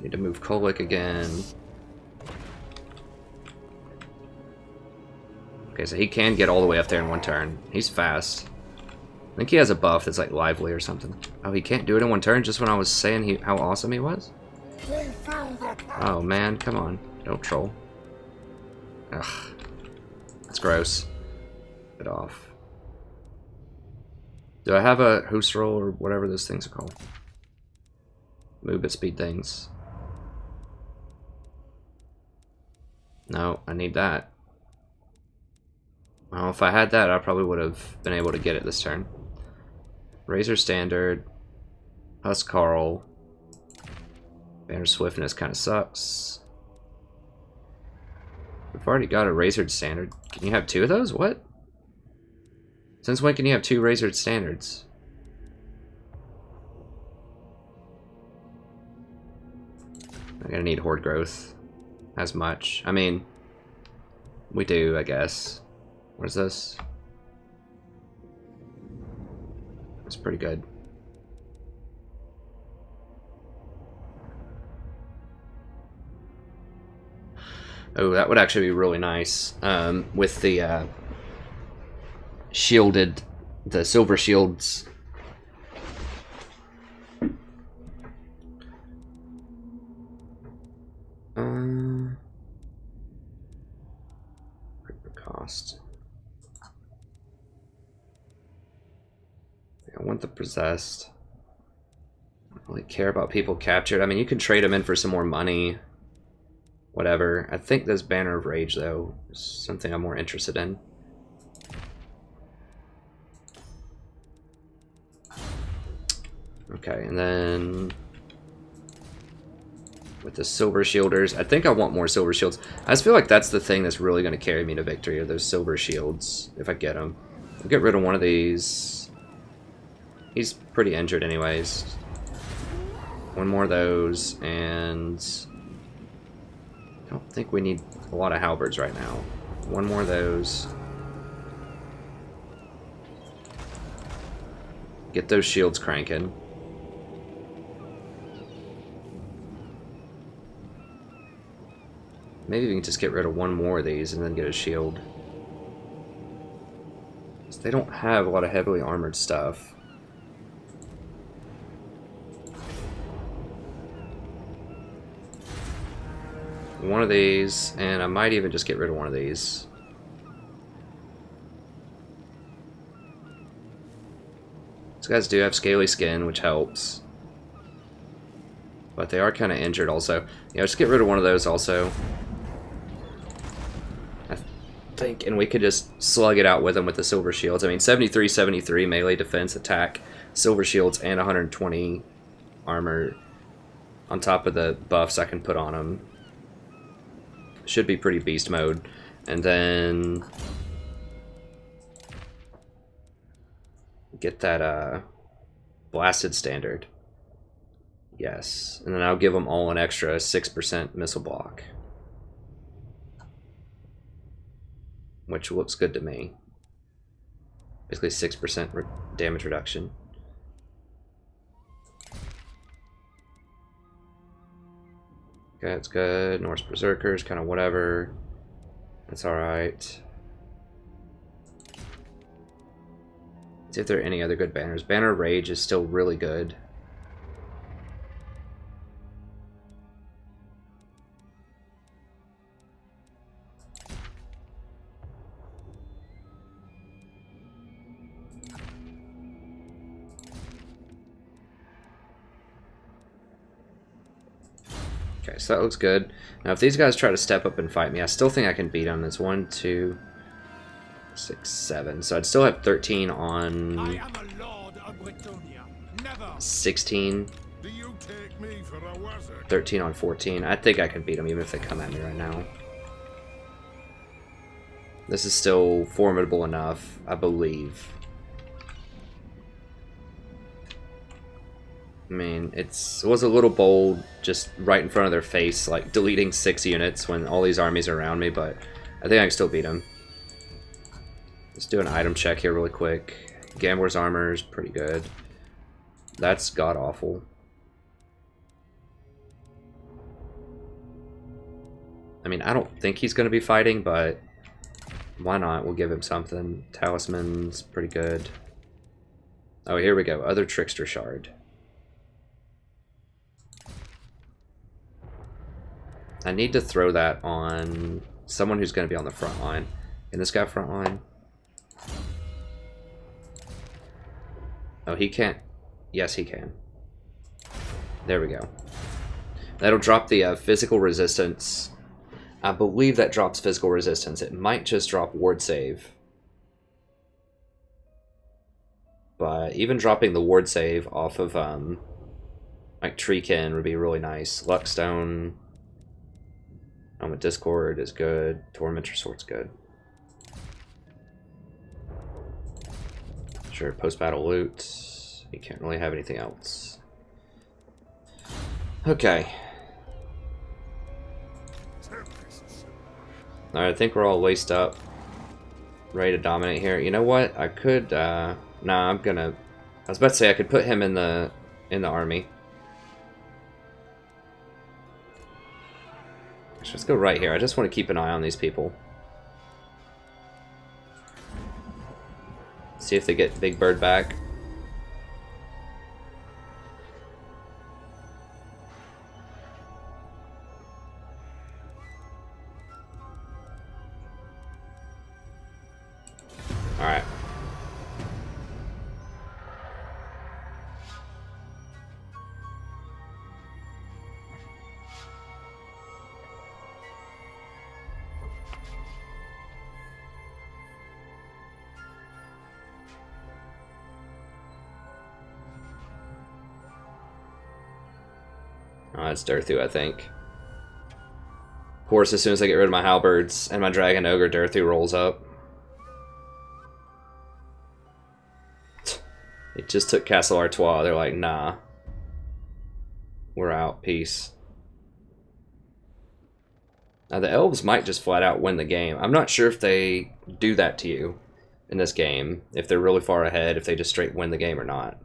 Need to move Kholek again. Okay, so he can get all the way up there in 1 turn. He's fast. I think he has a buff that's like lively or something. Oh, he can't do it in 1 turn just when I was saying how awesome he was? Oh man, come on. Don't troll. Ugh. That's gross. Get off. Do I have a hoose roll or whatever those things are called? Move at speed things. No, I need that. Well, if I had that, I probably would have been able to get it this turn. Razor Standard. Huskarl. Banner Swiftness kind of sucks. We've already got a Razored Standard. Can you have 2 of those? What? Since when can you have 2 Razored Standards? I'm gonna need Horde Growth. As much. I mean, we do, I guess. What is this? It's pretty good. Oh, that would actually be really nice. With the shielded, the silver shields. Cost. I want the possessed. I don't really care about people captured. I mean, you can trade them in for some more money. Whatever. I think this Banner of Rage, though, is something I'm more interested in. Okay, and then with the Silver Shielders, I think I want more Silver Shields. I just feel like that's the thing that's really going to carry me to victory, are those Silver Shields, if I get them. We'll get rid of one of these. He's pretty injured anyways. One more of those, and I don't think we need a lot of halberds right now. One more of those. Get those shields cranking. Maybe we can just get rid of one more of these and then get a shield. So they don't have a lot of heavily armored stuff. One of these, and I might even just get rid of one of these. These guys do have scaly skin, which helps. But they are kind of injured also. Yeah, just get rid of one of those also. I think, and we could just slug it out with them with the silver shields. I mean, 73, 73 melee defense, attack, silver shields, and 120 armor on top of the buffs I can put on them. Should be pretty beast mode. And then get that blasted standard. Yes. And then I'll give them all an extra 6% missile block, which looks good to me. Basically 6% damage reduction. Okay, that's good. Norse Berserkers, kind of whatever. That's alright. See if there are any other good banners. Banner Rage is still really good. Okay, so that looks good. Now, if these guys try to step up and fight me, I still think I can beat them. It's 1, 2, 6, 7. So I'd still have 13 on I am a lord of Bretonia. Never. 16. Do you take me for a wizard? 13 on 14. I think I can beat them even if they come at me right now. This is still formidable enough, I believe. I mean, it was a little bold, just right in front of their face, like deleting 6 units when all these armies are around me, but I think I can still beat them. Let's do an item check here really quick. Gambler's armor is pretty good. That's god-awful. I mean, I don't think he's going to be fighting, but why not? We'll give him something. Talisman's pretty good. Oh, here we go. Other Trickster Shard. I need to throw that on someone who's going to be on the front line. Can this guy front line? Oh, he can't. Yes, he can. There we go. That'll drop the physical resistance. I believe that drops physical resistance. It might just drop ward save. But even dropping the ward save off of like Treekin would be really nice. Luckstone. With Discord is good. Tormentor Sword's good. Sure, post-battle loot. You can't really have anything else. Okay. Alright, I think we're all laced up. Ready to dominate here. You know what? I could, nah, I'm gonna... I was about to say I could put him in the army. Let's go right here. I just want to keep an eye on these people. See if they get Big Bird back. Alright. Oh, that's Durthu, I think. Of course, as soon as I get rid of my halberds and my Dragon Ogre, Durthu rolls up. just took Castle Artois. They're like, nah. We're out. Peace. Now, the elves might just flat out win the game. I'm not sure if they do that to you in this game. If they're really far ahead, if they just straight win the game or not.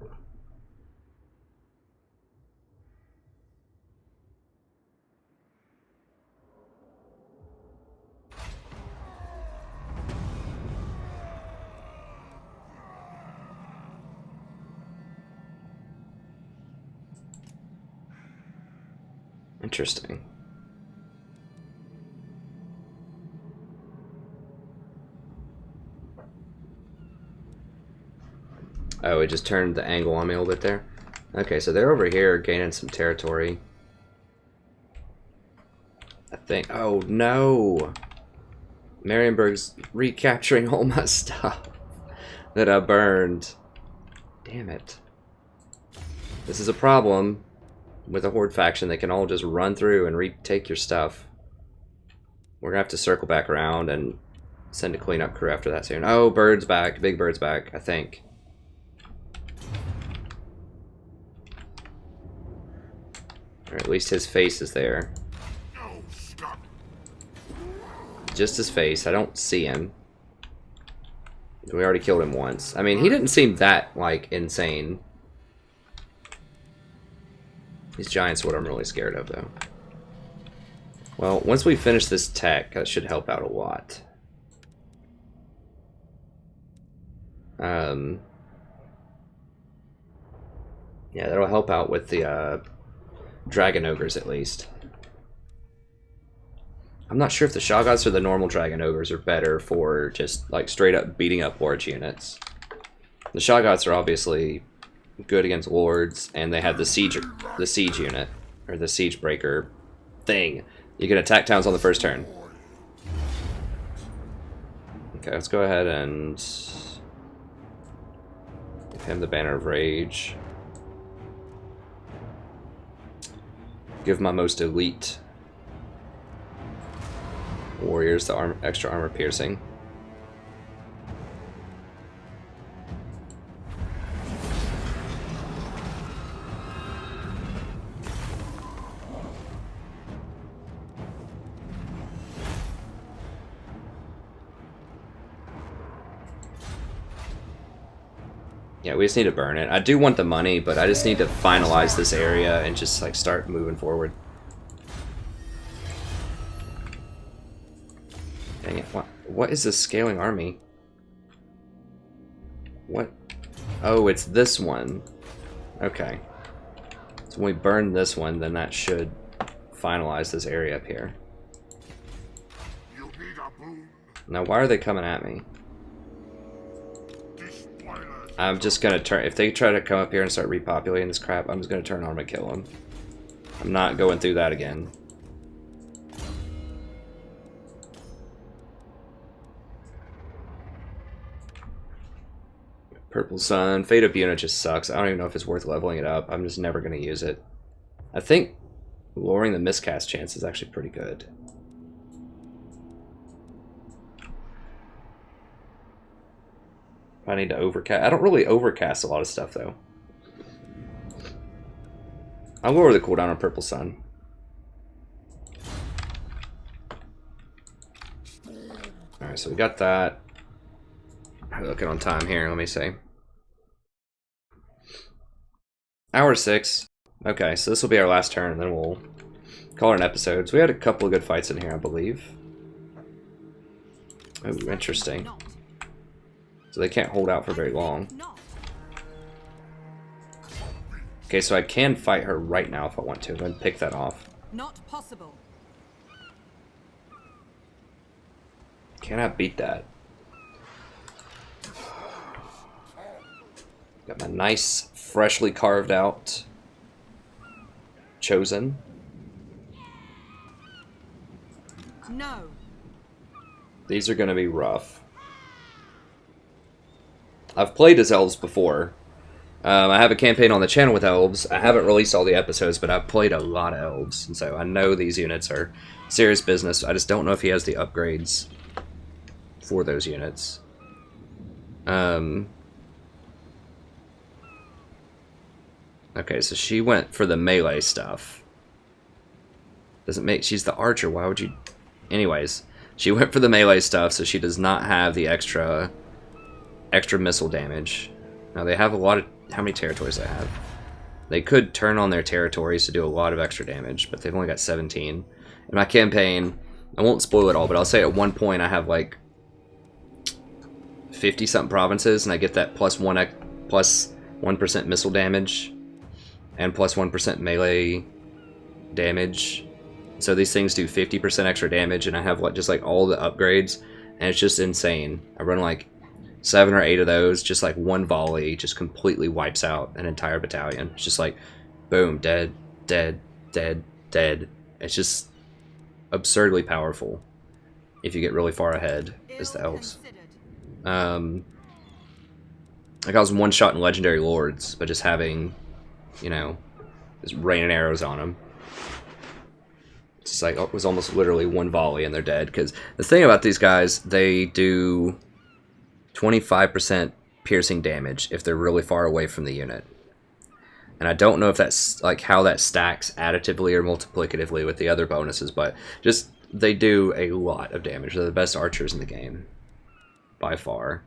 Interesting. Oh, it just turned the angle on me a little bit there. Okay, so they're over here gaining some territory. I think. Oh no! Marienburg's recapturing all my stuff that I burned. Damn it. This is a problem. With a horde faction, they can all just run through and retake your stuff. We're gonna have to circle back around and send a cleanup crew after that soon. Oh, Bird's back. Big Bird's back, I think. Or at least his face is there. Just his face. I don't see him. We already killed him once. I mean, he didn't seem that, like, insane. These giants are what I'm really scared of, though. Well, once we finish this tech, that should help out a lot. Yeah, that'll help out with the dragon ogres, at least. I'm not sure if the Shoggoths or the normal dragon ogres are better for just, like, straight up beating up large units. The Shoggoths are obviously good against lords, and they have the siege unit, or the siege breaker thing. You can attack towns on the first turn. Okay, let's go ahead and give him the Banner of Rage. Give my most elite warriors the extra armor piercing. Yeah, we just need to burn it. I do want the money, but I just need to finalize this area and just like start moving forward. Dang it, what is this scaling army? What? Oh, it's this one. Okay. So when we burn this one, then that should finalize this area up here. Now, why are they coming at me? I'm just gonna turn. If they try to come up here and start repopulating this crap, I'm just gonna turn on them and kill them. I'm not going through that again. Purple Sun. Fate of Unit just sucks. I don't even know if it's worth leveling it up. I'm just never gonna use it. I think lowering the miscast chance is actually pretty good. I need to overcast. I don't really overcast a lot of stuff, though. I'll lower the cooldown on Purple Sun. Alright, so we got that. Looking on time here, let me see. Hour 6. Okay, so this will be our last turn, and then we'll call it an episode. So we had a couple of good fights in here, I believe. Oh, interesting. So they can't hold out for very long. Okay, so I can fight her right now if I want to. I'm going to pick that off. Not possible. Can I beat that? Got my nice, freshly carved out Chosen. No. These are going to be rough. I've played as elves before. I have a campaign on the channel with elves. I haven't released all the episodes, but I've played a lot of elves, and so I know these units are serious business. I just don't know if he has the upgrades for those units. Okay, so she went for the melee stuff. Doesn't make... She's the archer. Why would you... Anyways, she went for the melee stuff, so she does not have the extra missile damage. Now, they have a lot of... How many territories they have? They could turn on their territories to do a lot of extra damage, but they've only got 17. In my campaign, I won't spoil it all, but I'll say at one point I have like 50-something provinces, and I get that plus 1% missile damage and plus 1% melee damage. So these things do 50% extra damage, and I have like just like all the upgrades, and it's just insane. I run like 7 or 8 of those, just like one volley just completely wipes out an entire battalion. It's just like boom, dead, dead, dead, dead. It's just absurdly powerful if you get really far ahead as the elves. Like I was one shot in Legendary Lords, but just having, you know, just raining arrows on them. It's just like, it was almost literally one volley and they're dead. Because the thing about these guys, they do 25% piercing damage if they're really far away from the unit. And I don't know if that's like how that stacks additively or multiplicatively with the other bonuses, but just they do a lot of damage. They're the best archers in the game, by far.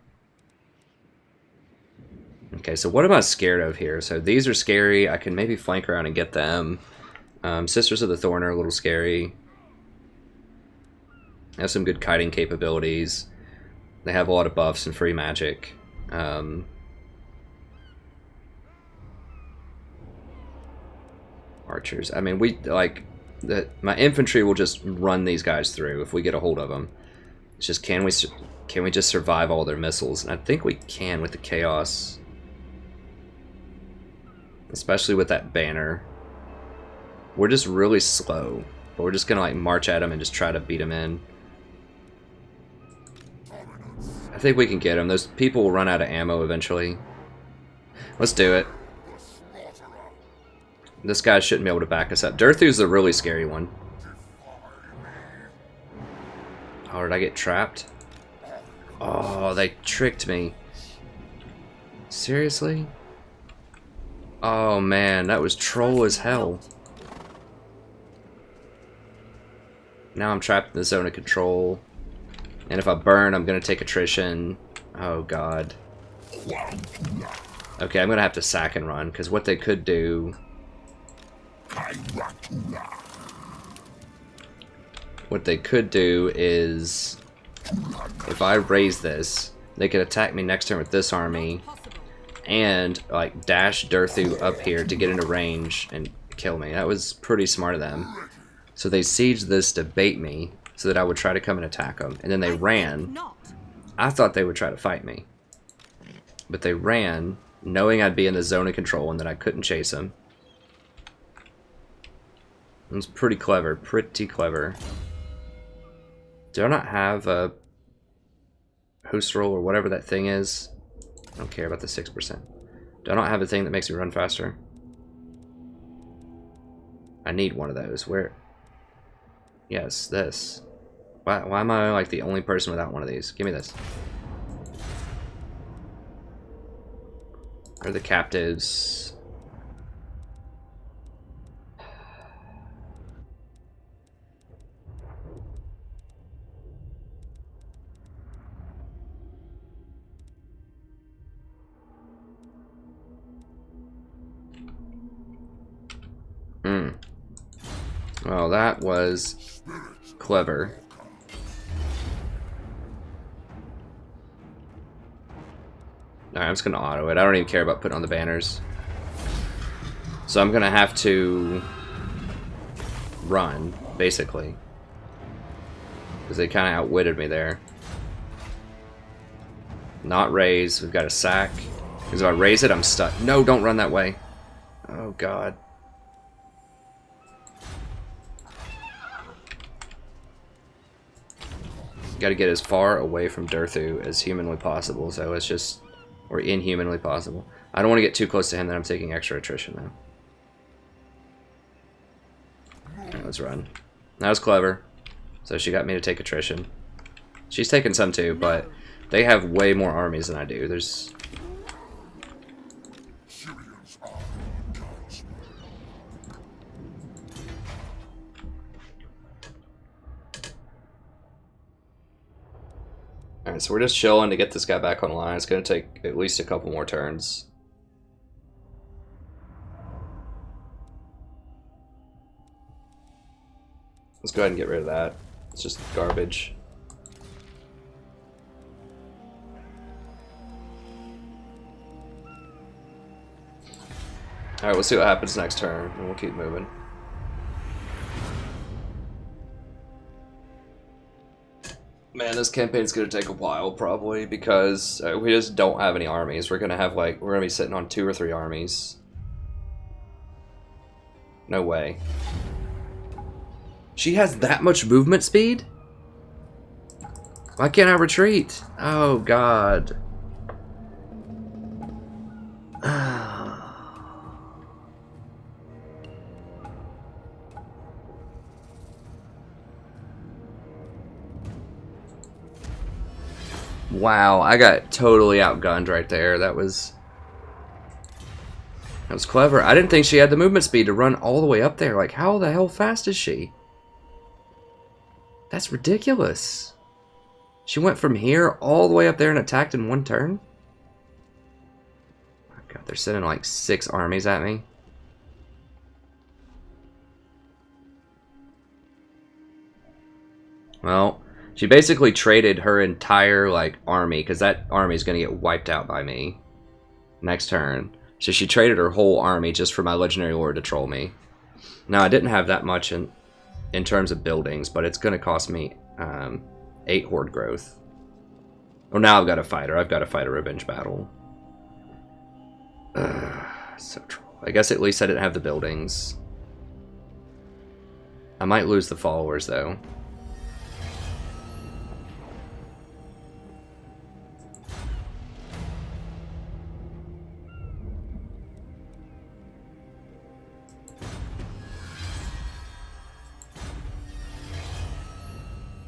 Okay, so what am I scared of here? So these are scary. I can maybe flank around and get them. Sisters of the Thorn are a little scary. They have some good kiting capabilities. They have a lot of buffs and free magic. Archers. I mean, my infantry will just run these guys through if we get a hold of them. It's just, can we just survive all their missiles? And I think we can with the chaos, especially with that banner. We're just really slow, but we're just gonna like march at them and just try to beat them in. I think we can get them. Those people will run out of ammo eventually. Let's do it. This guy shouldn't be able to back us up. Durthu's the really scary one. Oh, did I get trapped? Oh, they tricked me. Seriously? Oh man, that was troll as hell. Now I'm trapped in the zone of control. And if I burn, I'm gonna take attrition. Oh god. Okay, I'm gonna have to sack and run, because what they could do... What they could do is, if I raise this, they could attack me next turn with this army, and like dash Durthu up here to get into range and kill me. That was pretty smart of them. So they sieged this to bait me, so that I would try to come and attack them, and then they ran. I thought they would try to fight me, but they ran, knowing I'd be in the zone of control and that I couldn't chase them. It was pretty clever, pretty clever. Do I not have a host roll or whatever that thing is? I don't care about the 6%. Do I not have a thing that makes me run faster? I need one of those. Where? Yes, this. Why am I like the only person without one of these? Give me this. Where are the captives? Well, that was clever. Alright, I'm just gonna auto it. I don't even care about putting on the banners. So I'm gonna have to run, basically. Because they kind of outwitted me there. Not raise. We've got a sack. Because if I raise it, I'm stuck. No, don't run that way. Oh, God. Got to get as far away from Durthu as humanly possible, so it's just, or inhumanly possible. I don't want to get too close to him that I'm taking extra attrition now. Alright, let's run. That was clever. So she got me to take attrition. She's taken some too, but they have way more armies than I do. There's... Alright, so we're just chilling to get this guy back online. It's going to take at least a couple more turns. Let's go ahead and get rid of that. It's just garbage. Alright, we'll see what happens next turn, and we'll keep moving. Man, this campaign's gonna take a while, probably, because we just don't have any armies. We're gonna be sitting on 2 or 3 armies. No way. She has that much movement speed? Why can't I retreat? Oh, God. Wow, I got totally outgunned right there. That was clever. I didn't think she had the movement speed to run all the way up there. Like, how the hell fast is she? That's ridiculous. She went from here all the way up there and attacked in 1 turn? Oh God, they're sending like 6 armies at me. Well, she basically traded her entire like army, because that army is going to get wiped out by me next turn. So she traded her whole army just for my legendary lord to troll me. Now, I didn't have that much in terms of buildings, but it's going to cost me 8 horde growth. Well, now I've got to fight her. I've got to fight a revenge battle. So troll. I guess at least I didn't have the buildings. I might lose the followers, though.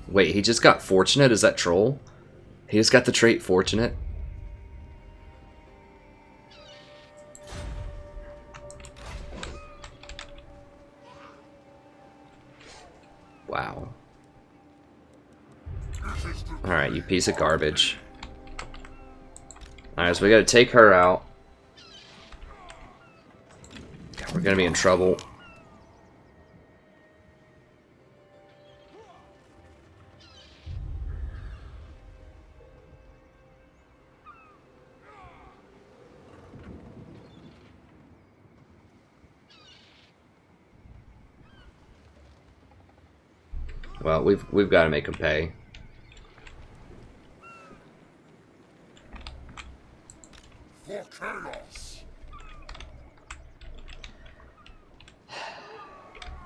Wait, he just got fortunate? Is that troll? He just got the trait fortunate? Wow. Alright, you piece of garbage. Alright, so we gotta take her out. God, we're gonna be in trouble. Well, we've got to make him pay. For chaos.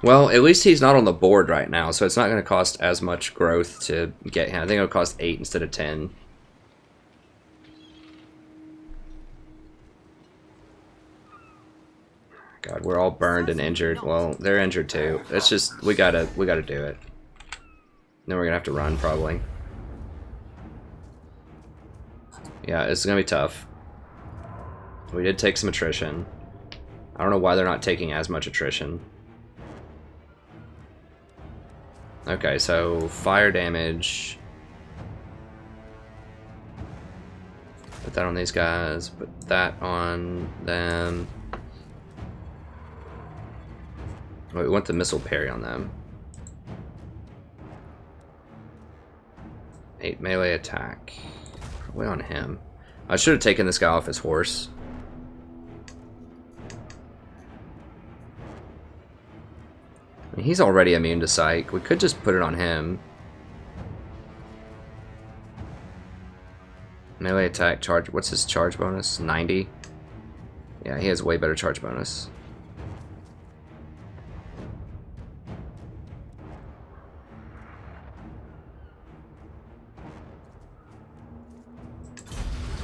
Well, at least he's not on the board right now, so it's not going to cost as much growth to get him. I think it'll cost 8 instead of 10. God, we're all burned and injured. Well, they're injured too. It's just we gotta do it. Then we're gonna have to run probably. Yeah, it's gonna be tough. We did take some attrition. I don't know why they're not taking as much attrition. Okay, so fire damage. Put that on these guys. Put that on them. Oh, we want the missile parry on them. 8 melee attack. Probably on him. I should have taken this guy off his horse. I mean, he's already immune to psych. We could just put it on him. Melee attack charge. What's his charge bonus? 90? Yeah, he has way better charge bonus.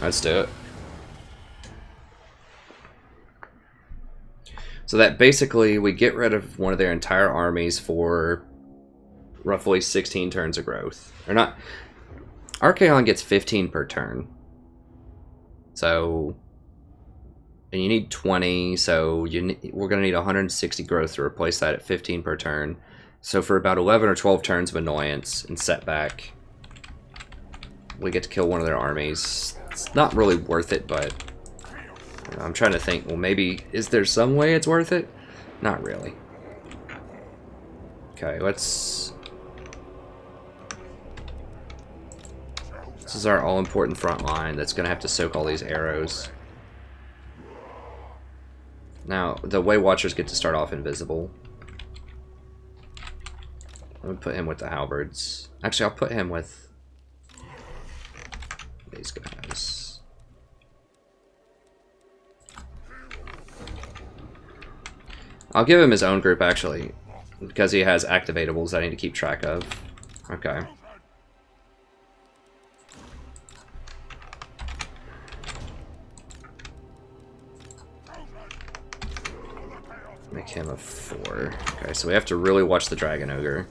Let's do it. So that basically we get rid of one of their entire armies for roughly 16 turns of growth. Or not. Archaon gets 15 per turn. So, and you need 20, so we're going to need 160 growth to replace that at 15 per turn. So for about 11 or 12 turns of annoyance and setback, we get to kill one of their armies. It's not really worth it, but you know, I'm trying to think, well, maybe, is there some way it's worth it? Not really. Okay, let's... This is our all-important front line that's going to have to soak all these arrows. Now, the Way Watchers get to start off invisible. I'm going to put him with the halberds. Actually, I'll put him with these guys. I'll give him his own group, actually, because he has activatables I need to keep track of. Okay. Make him a 4. Okay, so we have to really watch the Dragon Ogre.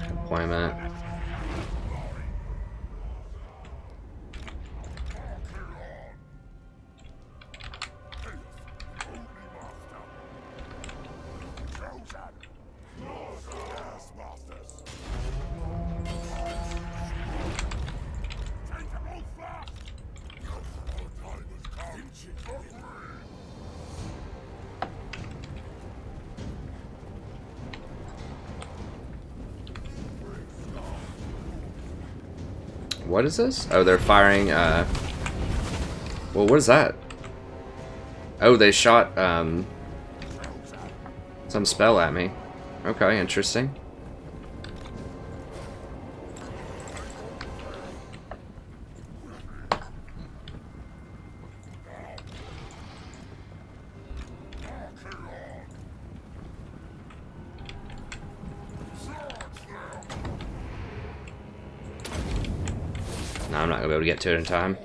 Deployment. What is this? Oh, they're firing, well, what is that? Oh, they shot, some spell at me. Okay, interesting. No, I'm not gonna be able to get to it in time.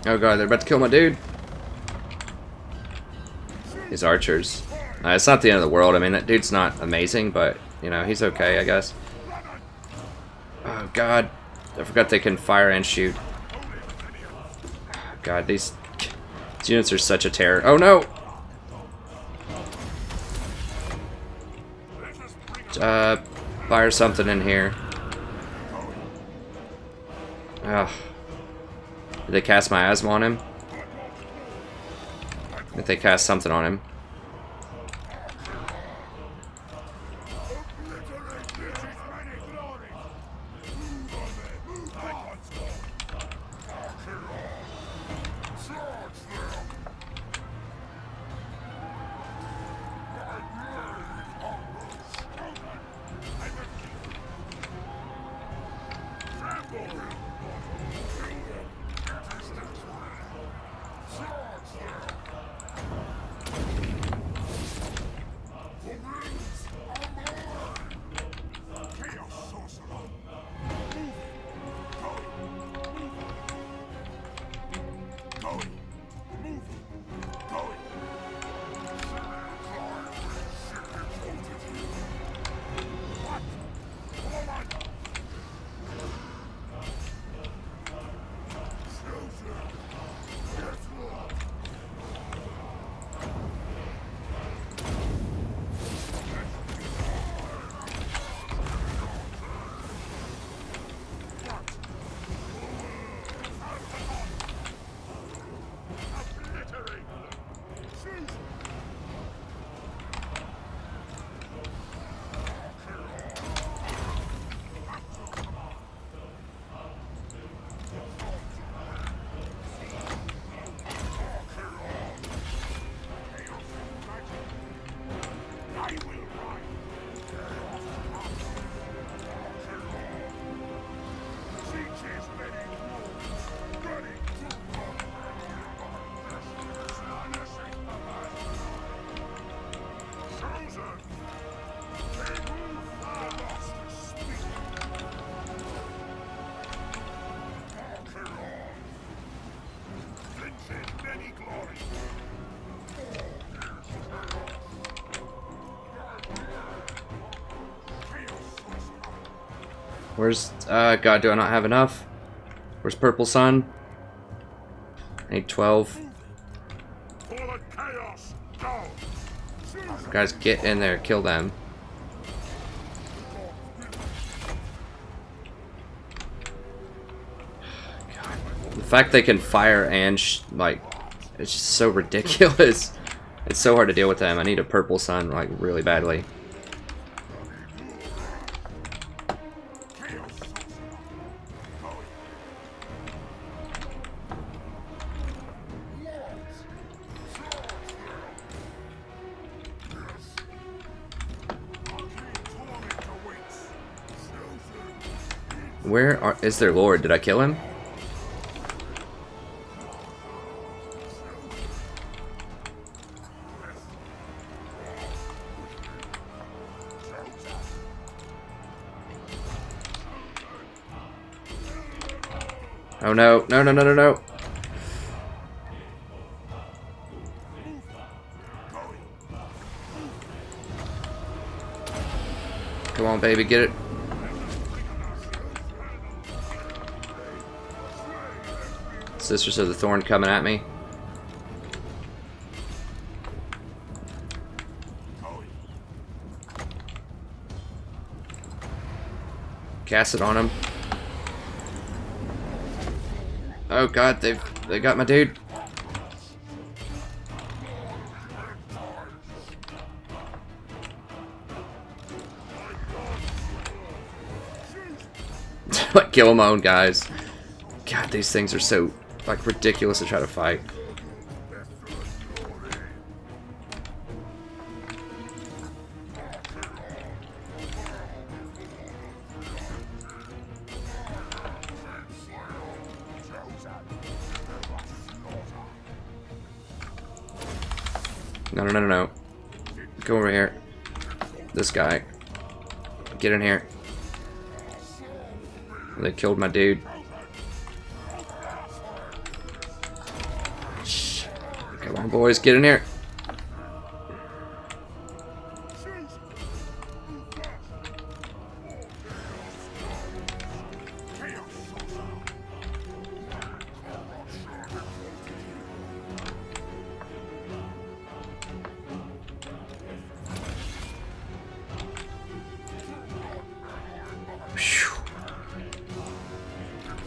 Oh god, they're about to kill my dude. These archers. It's not the end of the world. I mean, that dude's not amazing, but, you know, he's okay, I guess. Oh god. I forgot they can fire and shoot. God, these units are such a terror. Oh no! Fire something in here. Ugh. Did they cast miasma on him? If they cast something on him. Where's... God, do I not have enough? Where's Purple Sun? I need 12. For the chaos, go! Guys, get in there. Kill them. God. The fact they can fire and, like, it's just so ridiculous. It's so hard to deal with them. I need a Purple Sun, like, really badly. Where is their lord? Did I kill him? Oh no, no, no, no, no, no. Come on, baby, get it. Sisters of the Thorn coming at me. Cast it on him. Oh god, they got my dude. Like kill my own guys. God, these things are so like ridiculous to try to fight. No, no, no, no, no. Go over here. This guy. Get in here. They killed my dude. Shh. Come on, boys, get in here.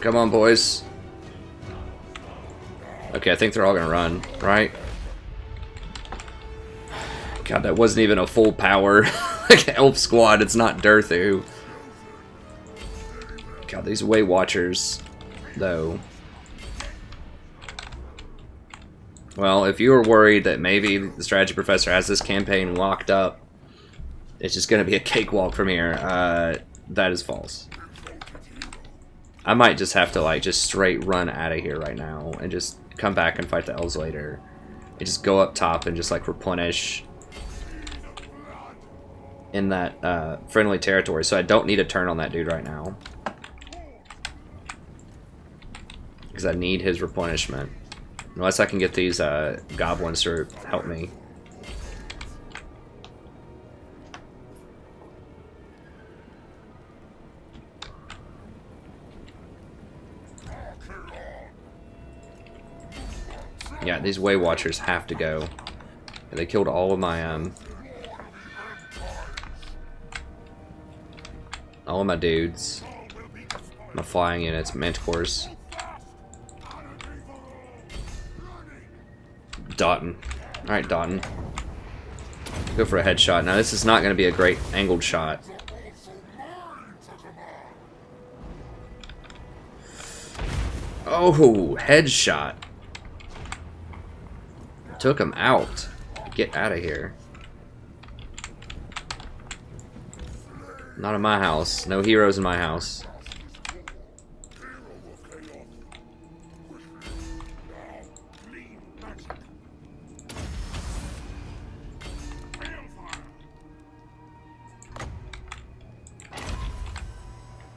Come on, boys. Okay, I think they're all gonna run, right? God, that wasn't even a full power like elf squad. It's not Durthu. God, these Way Watchers, though. Well, if you were worried that maybe the strategy professor has this campaign locked up, it's just gonna be a cakewalk from here. That is false. I might just have to like just straight run out of here right now and just come back and fight the elves later. And just go up top and just like replenish in that friendly territory. So I don't need a turn on that dude right now. Because I need his replenishment. Unless I can get these goblins to help me. Yeah, these Way Watchers have to go. And they killed all of my dudes. My flying units, Manticores. Doughton. Alright, Doughton. Go for a headshot. Now this is not going to be a great angled shot. Oh, headshot. Took him out. Get out of here. Not in my house. No heroes in my house.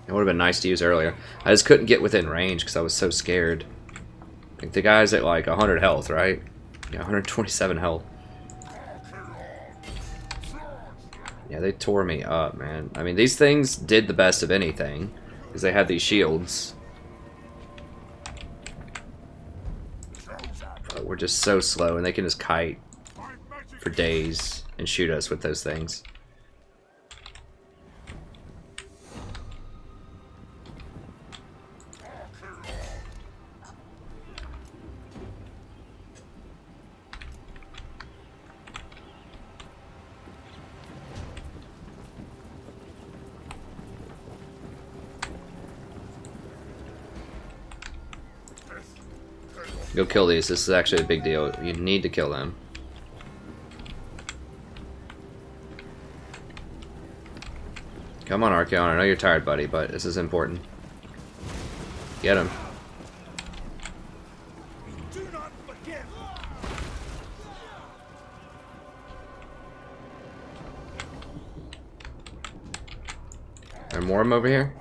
It would have been nice to use earlier. I just couldn't get within range because I was so scared. I think the guy's at like 100 health, right? Yeah, 127 health. Yeah, they tore me up, man. I mean, these things did the best of anything. Because they have these shields. But we're just so slow, and they can just kite for days and shoot us with those things. Go kill these. This is actually a big deal. You need to kill them. Come on, Archaon. I know you're tired, buddy, but this is important. Get him. Do not forgive. Are there more of them over here?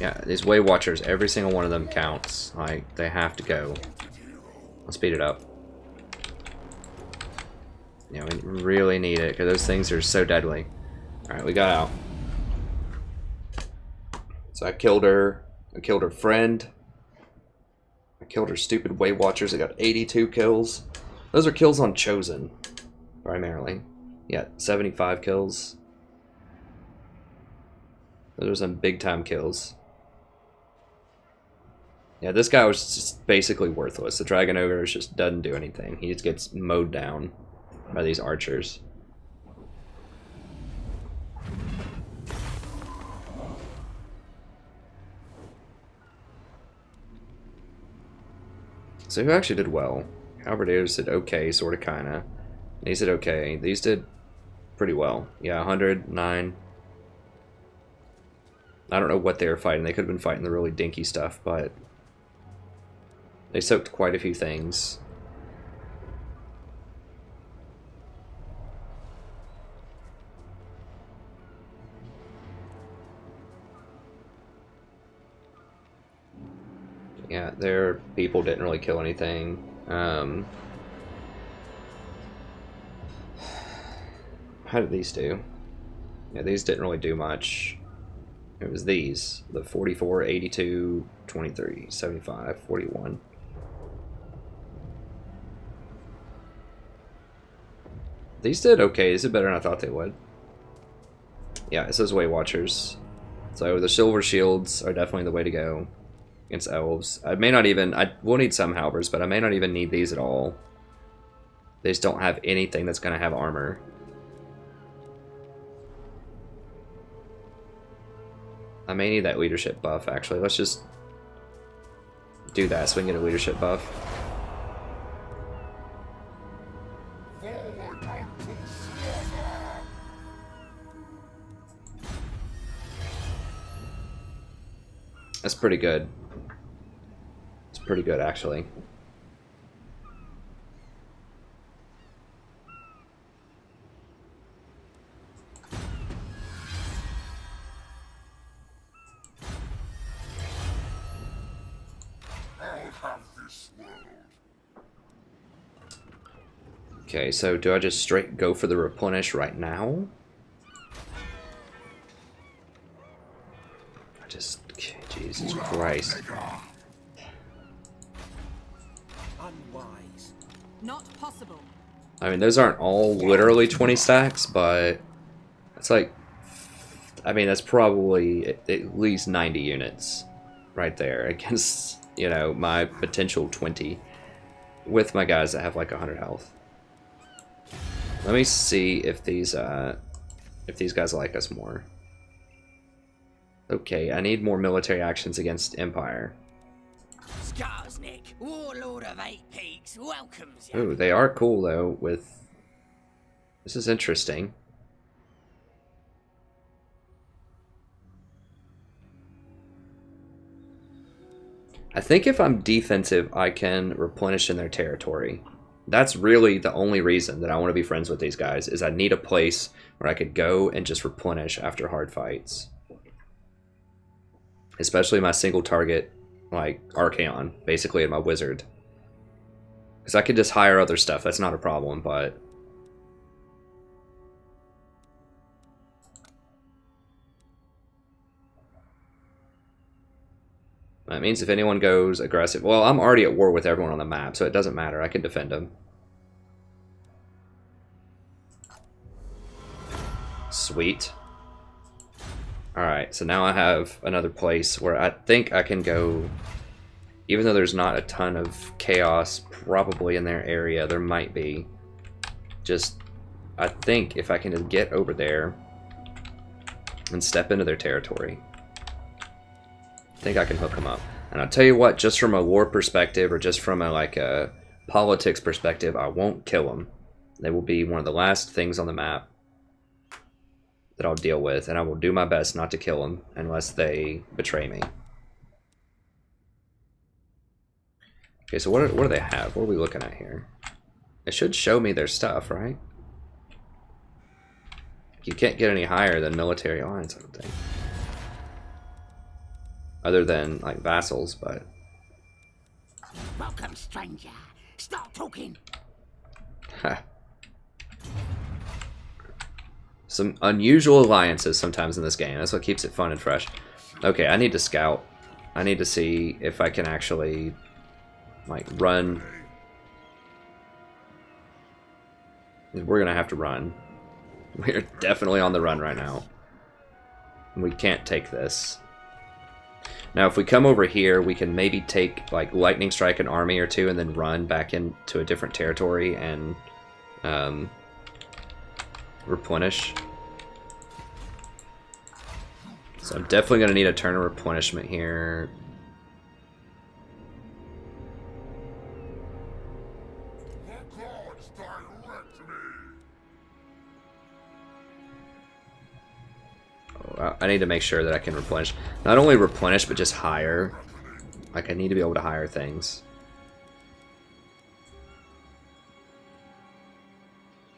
Yeah, these Way Watchers, every single one of them counts. Like, they have to go. I'll speed it up. Yeah, we really need it, because those things are so deadly. Alright, we got out. So I killed her. I killed her friend. I killed her stupid Way Watchers. I got 82 kills. Those are kills on Chosen, primarily. Yeah, 75 kills. Those are some big time kills. Yeah, this guy was just basically worthless. The Dragon Ogre just doesn't do anything. He just gets mowed down by these archers. So who actually did well? Halberdiers did okay, sort of, kinda. These did okay. These did pretty well. Yeah, 109. I don't know what they were fighting. They could have been fighting the really dinky stuff, but they soaked quite a few things. Yeah, their people didn't really kill anything. How did these do? Yeah, these didn't really do much. It was these. The 44, 82, 23, 75, 41. These did okay. These did better than I thought they would. Yeah, it says Way Watchers. So the silver shields are definitely the way to go against elves. I may not even... I will need some halberds, but I may not even need these at all. They just don't have anything that's going to have armor. I may need that leadership buff, actually. Let's just do that so we can get a leadership buff. That's pretty good. It's pretty good, actually. Okay, so do I just straight go for the replenish right now? I just... Jesus Christ. Unwise. Not possible. I mean, those aren't all literally 20 stacks, but it's like... I mean, that's probably at least 90 units right there against, you know, my potential 20 with my guys that have like 100 health. Let me see if these guys like us more. Okay, I need more military actions against Empire. Skarsnik, Warlord of Eight Peaks, welcomes you. Ooh, they are cool though with... This is interesting. I think if I'm defensive, I can replenish in their territory. That's really the only reason that I want to be friends with these guys, is I need a place where I could go and just replenish after hard fights. Especially my single target, like Archaon, basically in my wizard. Because I could just hire other stuff, that's not a problem, but... That means if anyone goes aggressive... Well, I'm already at war with everyone on the map, so it doesn't matter. I can defend them. Sweet. Alright, so now I have another place where I think I can go... Even though there's not a ton of chaos probably in their area, there might be. Just, I think if I can just get over there and step into their territory, I think I can hook them up. And I'll tell you what, just from a war perspective or just from a politics perspective, I won't kill them. They will be one of the last things on the map that I'll deal with, and I will do my best not to kill them unless they betray me. Okay, so what do they have? What are we looking at here? It should show me their stuff, right? You can't get any higher than military alliance, I don't think. Other than, like, vassals, but... Welcome, stranger. Start talking. Ha. Some unusual alliances sometimes in this game. That's what keeps it fun and fresh. Okay, I need to scout. I need to see if I can actually... like, run. We're gonna have to run. We're definitely on the run right now. We can't take this. Now, if we come over here, we can maybe take, like, lightning strike an army or two and then run back into a different territory and replenish. So I'm definitely gonna need a turn of replenishment here. I need to make sure that I can replenish. Not only replenish, but just hire. Like, I need to be able to hire things.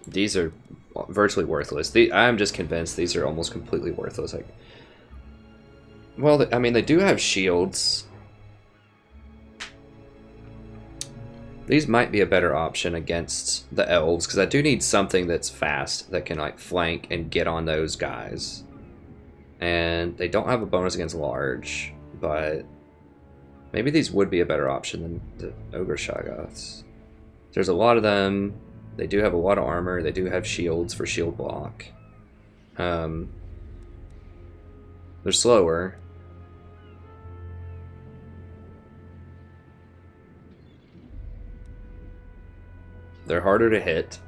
These are virtually worthless. I'm just convinced these are almost completely worthless. Like, well, I mean, they do have shields. These might be a better option against the elves, because I do need something that's fast that can, like, flank and get on those guys. And they don't have a bonus against large, but maybe these would be a better option than the Ogre Shoggoths. There's a lot of them. They do have a lot of armor. They do have shields for shield block. They're slower. They're harder to hit.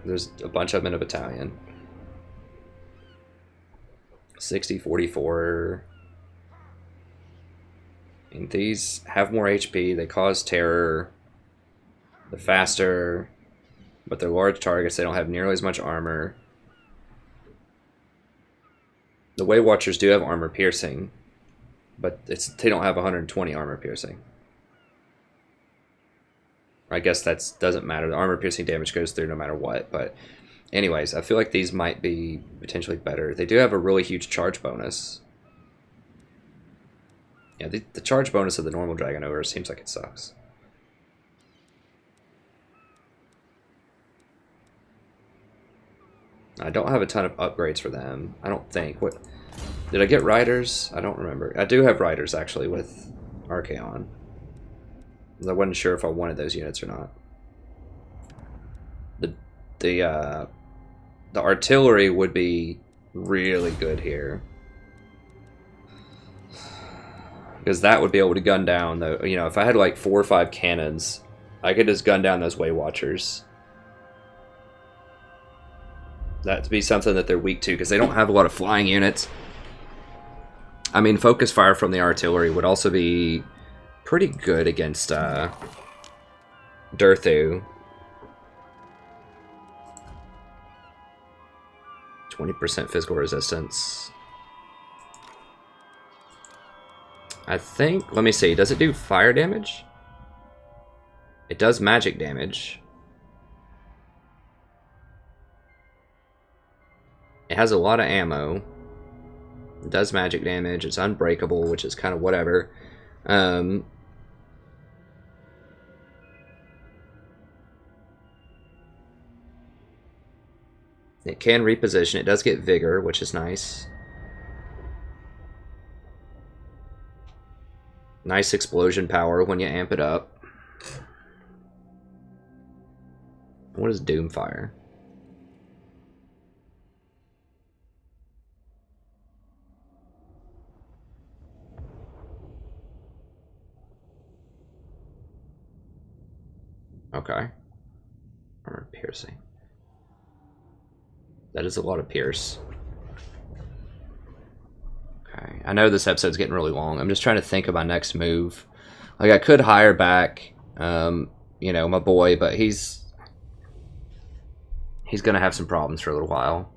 There's a bunch of them in a battalion. 60, 44. And these have more HP, they cause terror, they're faster, but they're large targets, they don't have nearly as much armor. The Way Watchers do have armor piercing, but they don't have 120 armor piercing. I guess that doesn't matter, the armor piercing damage goes through no matter what, but anyways, I feel like these might be potentially better. They do have a really huge charge bonus. Yeah, the charge bonus of the normal Dragon Ogre seems like it sucks. I don't have a ton of upgrades for them, I don't think. What did I get riders? I don't remember. I do have riders actually with Archaon. I wasn't sure if I wanted those units or not. The artillery would be really good here, because that would be able to gun down the, you know, if I had like 4 or 5 cannons, I could just gun down those Way Watchers. That'd be something that they're weak to, because they don't have a lot of flying units. I mean, focus fire from the artillery would also be pretty good against Durthu. 20% physical resistance. I think, let me see, does it do fire damage? It does magic damage. It has a lot of ammo. It does magic damage. It's unbreakable, which is kind of whatever. It can reposition. It does get vigor, which is nice. Nice explosion power when you amp it up. What is Doomfire? Okay. Or piercing. That is a lot of pierce. Okay. I know this episode's getting really long. I'm just trying to think of my next move. Like, I could hire back, you know, my boy, but he's gonna have some problems for a little while.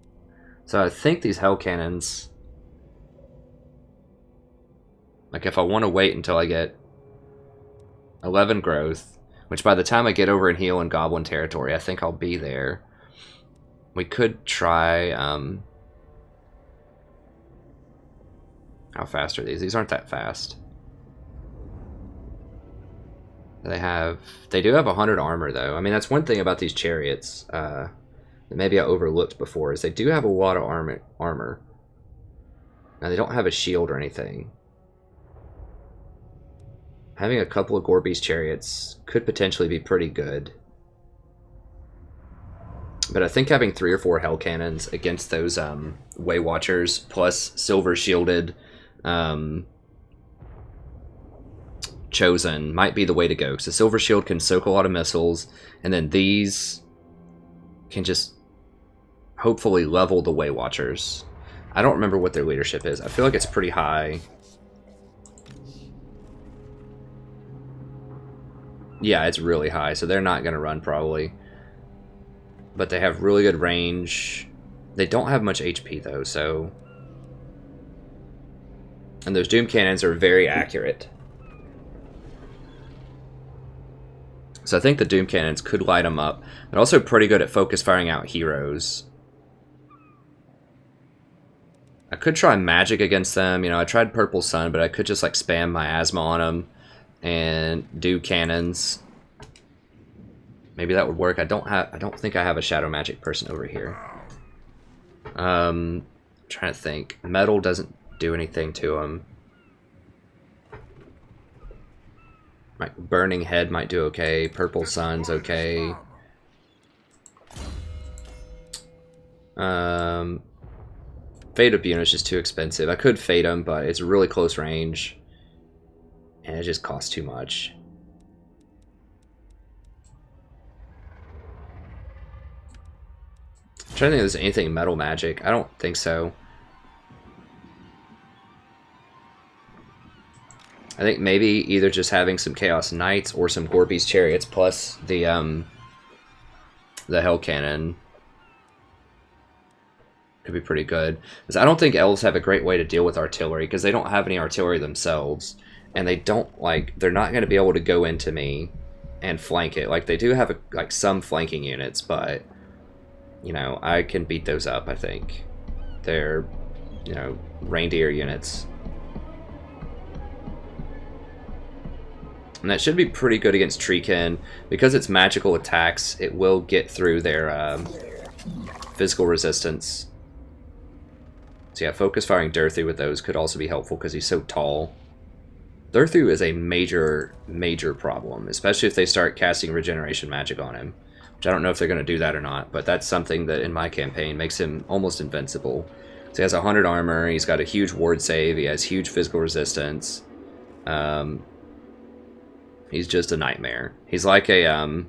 So I think these hell cannons, like, if I want to wait until I get 11 growth, which by the time I get over and heal in goblin territory, I think I'll be there. We could try, how fast are these? These aren't that fast. They do have 100 armor though. I mean, that's one thing about these chariots that maybe I overlooked before, is they do have a lot of armor. Now they don't have a shield or anything. Having a couple of Gorby's chariots could potentially be pretty good. But I think having 3 or 4 hell cannons against those Way Watchers plus silver shielded Chosen might be the way to go. So silver shield can soak a lot of missiles, and then these can just hopefully level the Way Watchers. I don't remember what their leadership is. I feel like it's pretty high. Yeah, it's really high, so they're not going to run probably. But they have really good range. They don't have much HP though, so... And those Doom Cannons are very accurate. So I think the Doom Cannons could light them up. They're also pretty good at focus firing out heroes. I could try magic against them. You know, I tried Purple Sun, but I could just like spam miasma on them and do cannons. Maybe that would work. I don't think I have a shadow magic person over here. Trying to think. Metal doesn't do anything to him. Right, Burning Head might do okay. Purple Sun's okay. Fate of Bune is just too expensive. I could fade him, but it's really close range. And it just costs too much. I'm trying to think if there's anything metal magic. I don't think so. I think maybe either just having some Chaos Knights or some Gorby's Chariots plus the Hell Cannon could be pretty good. Because I don't think elves have a great way to deal with artillery, because they don't have any artillery themselves, and they don't they're not going to be able to go into me and flank it. Like, they do have some flanking units, but you know, I can beat those up. I think they're, you know, reindeer units. And that should be pretty good against Treekin. Because it's magical attacks, it will get through their physical resistance. So yeah, focus firing Durthu with those could also be helpful because he's so tall. Durthu is a major, major problem, especially if they start casting regeneration magic on him. Which I don't know if they're going to do that or not, but that's something that in my campaign makes him almost invincible. So he has 100 armor, he's got a huge ward save, he has huge physical resistance. He's just a nightmare. He's like a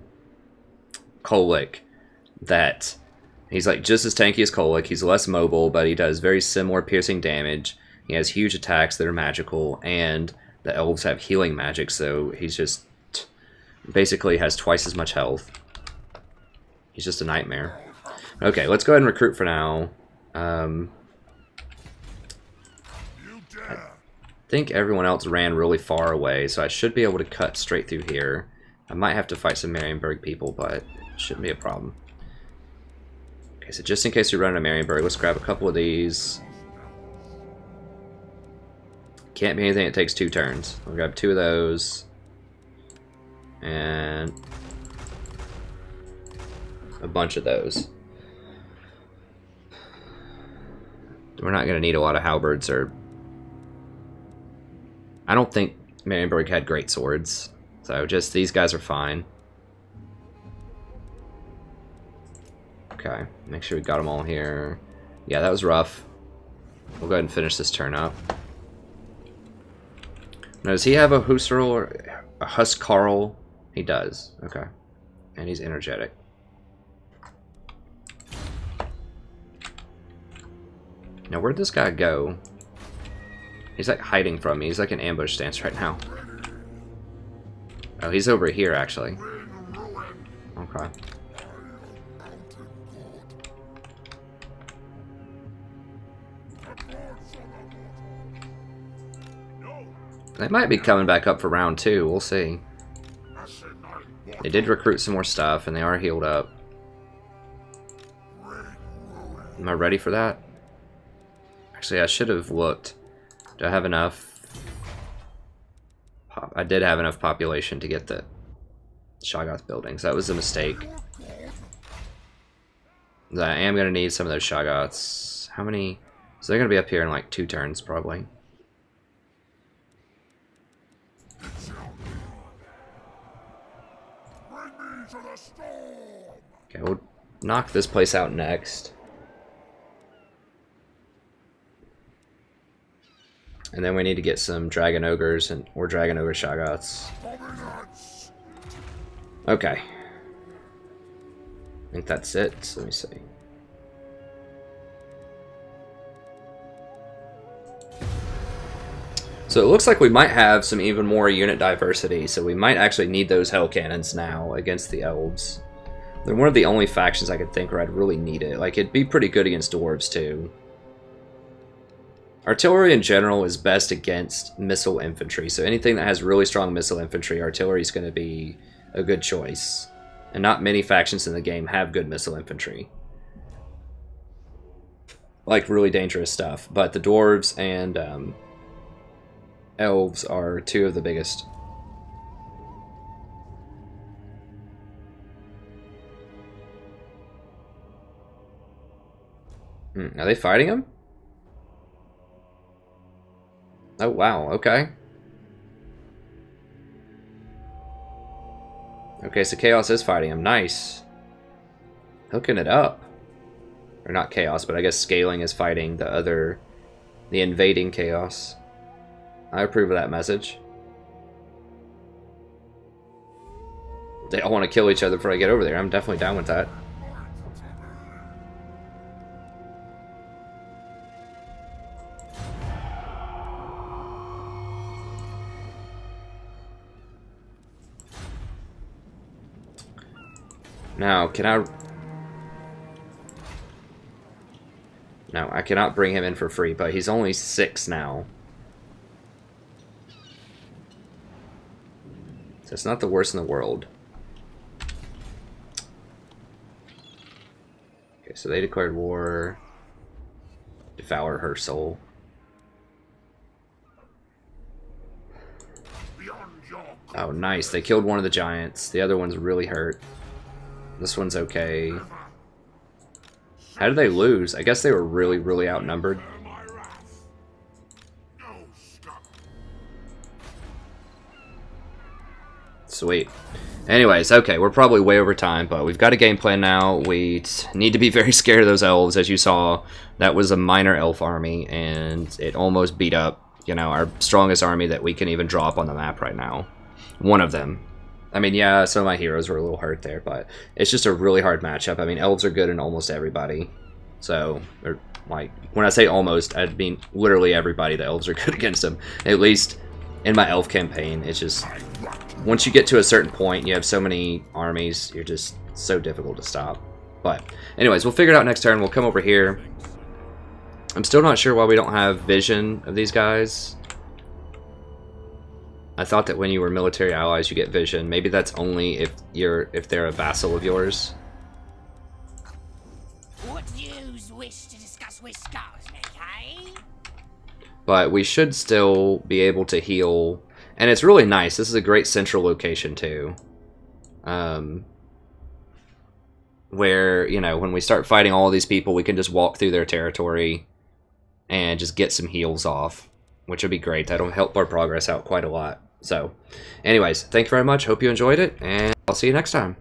Kholek that he's like just as tanky as Kholek. He's less mobile, but he does very similar piercing damage. He has huge attacks that are magical, and the elves have healing magic, so he's just basically has twice as much health. He's just a nightmare. Okay, let's go ahead and recruit for now. I think everyone else ran really far away, so I should be able to cut straight through here. I might have to fight some Marienburg people, but it shouldn't be a problem. Okay, so just in case we run into Marienburg, let's grab a couple of these. Can't be anything that takes 2 turns. We'll grab 2 of those. And a bunch of those. We're not going to need a lot of halberds, or I don't think Marienburg had great swords. So just these guys are fine. Okay, make sure we got them all here. Yeah, that was rough. We'll go ahead and finish this turn up. Now, does he have a Husserl or a Huskarl? He does. Okay. And he's energetic. Now, where'd this guy go? He's like hiding from me. He's like in ambush stance right now. Oh, he's over here, actually. Okay. They might be coming back up for round 2. We'll see. They did recruit some more stuff, and they are healed up. Am I ready for that? Actually, I should have looked. Do I have enough? I did have enough population to get the Shoggoth buildings. That was a mistake. I am going to need some of those Shoggoths. How many? So they're going to be up here in like 2 turns, probably. Okay, we'll knock this place out next. And then we need to get some Dragon Ogres or Dragon Ogre Shoggoths. Okay. I think that's it. So let me see. So it looks like we might have some even more unit diversity, so we might actually need those Hell Cannons now against the Elves. They're one of the only factions I could think where I'd really need it. Like, it'd be pretty good against Dwarves, too. Artillery in general is best against missile infantry, so anything that has really strong missile infantry, artillery is going to be a good choice. And not many factions in the game have good missile infantry. Like, really dangerous stuff. But the Dwarves and Elves are 2 of the biggest. Are they fighting him? Oh, wow, okay. Okay, so Chaos is fighting him. Nice. Hooking it up. Or not Chaos, but I guess Scaling is fighting the invading Chaos. I approve of that message. They all want to kill each other before I get over there. I'm definitely down with that. Now, can I... No, I cannot bring him in for free, but he's only 6 now. So it's not the worst in the world. Okay, so they declared war. Devour her soul. Oh, nice. They killed one of the giants. The other one's really hurt. This one's okay. How did they lose? I guess they were really, really outnumbered. Sweet. Anyways, okay, we're probably way over time, but we've got a game plan now. We need to be very scared of those elves. As you saw, that was a minor elf army, and it almost beat up, you know, our strongest army that we can even draw up on the map right now. One of them. I mean, yeah, some of my heroes were a little hurt there, but it's just a really hard matchup. I mean, elves are good in almost everybody. So, or, like, when I say almost, I mean literally everybody. The elves are good against them. At least in my elf campaign, it's just... Once you get to a certain point, you have so many armies, you're just so difficult to stop. But, anyways, we'll figure it out next turn. We'll come over here. I'm still not sure why we don't have vision of these guys. I thought that when you were military allies, you get vision. Maybe that's only if they're a vassal of yours. What views wish to discuss with Skarsnik, eh? But we should still be able to heal. And it's really nice. This is a great central location, too. Where, you know, when we start fighting all these people, we can just walk through their territory and just get some heals off. Which would be great. That'll help our progress out quite a lot. So, anyways, thank you very much. Hope you enjoyed it, and I'll see you next time.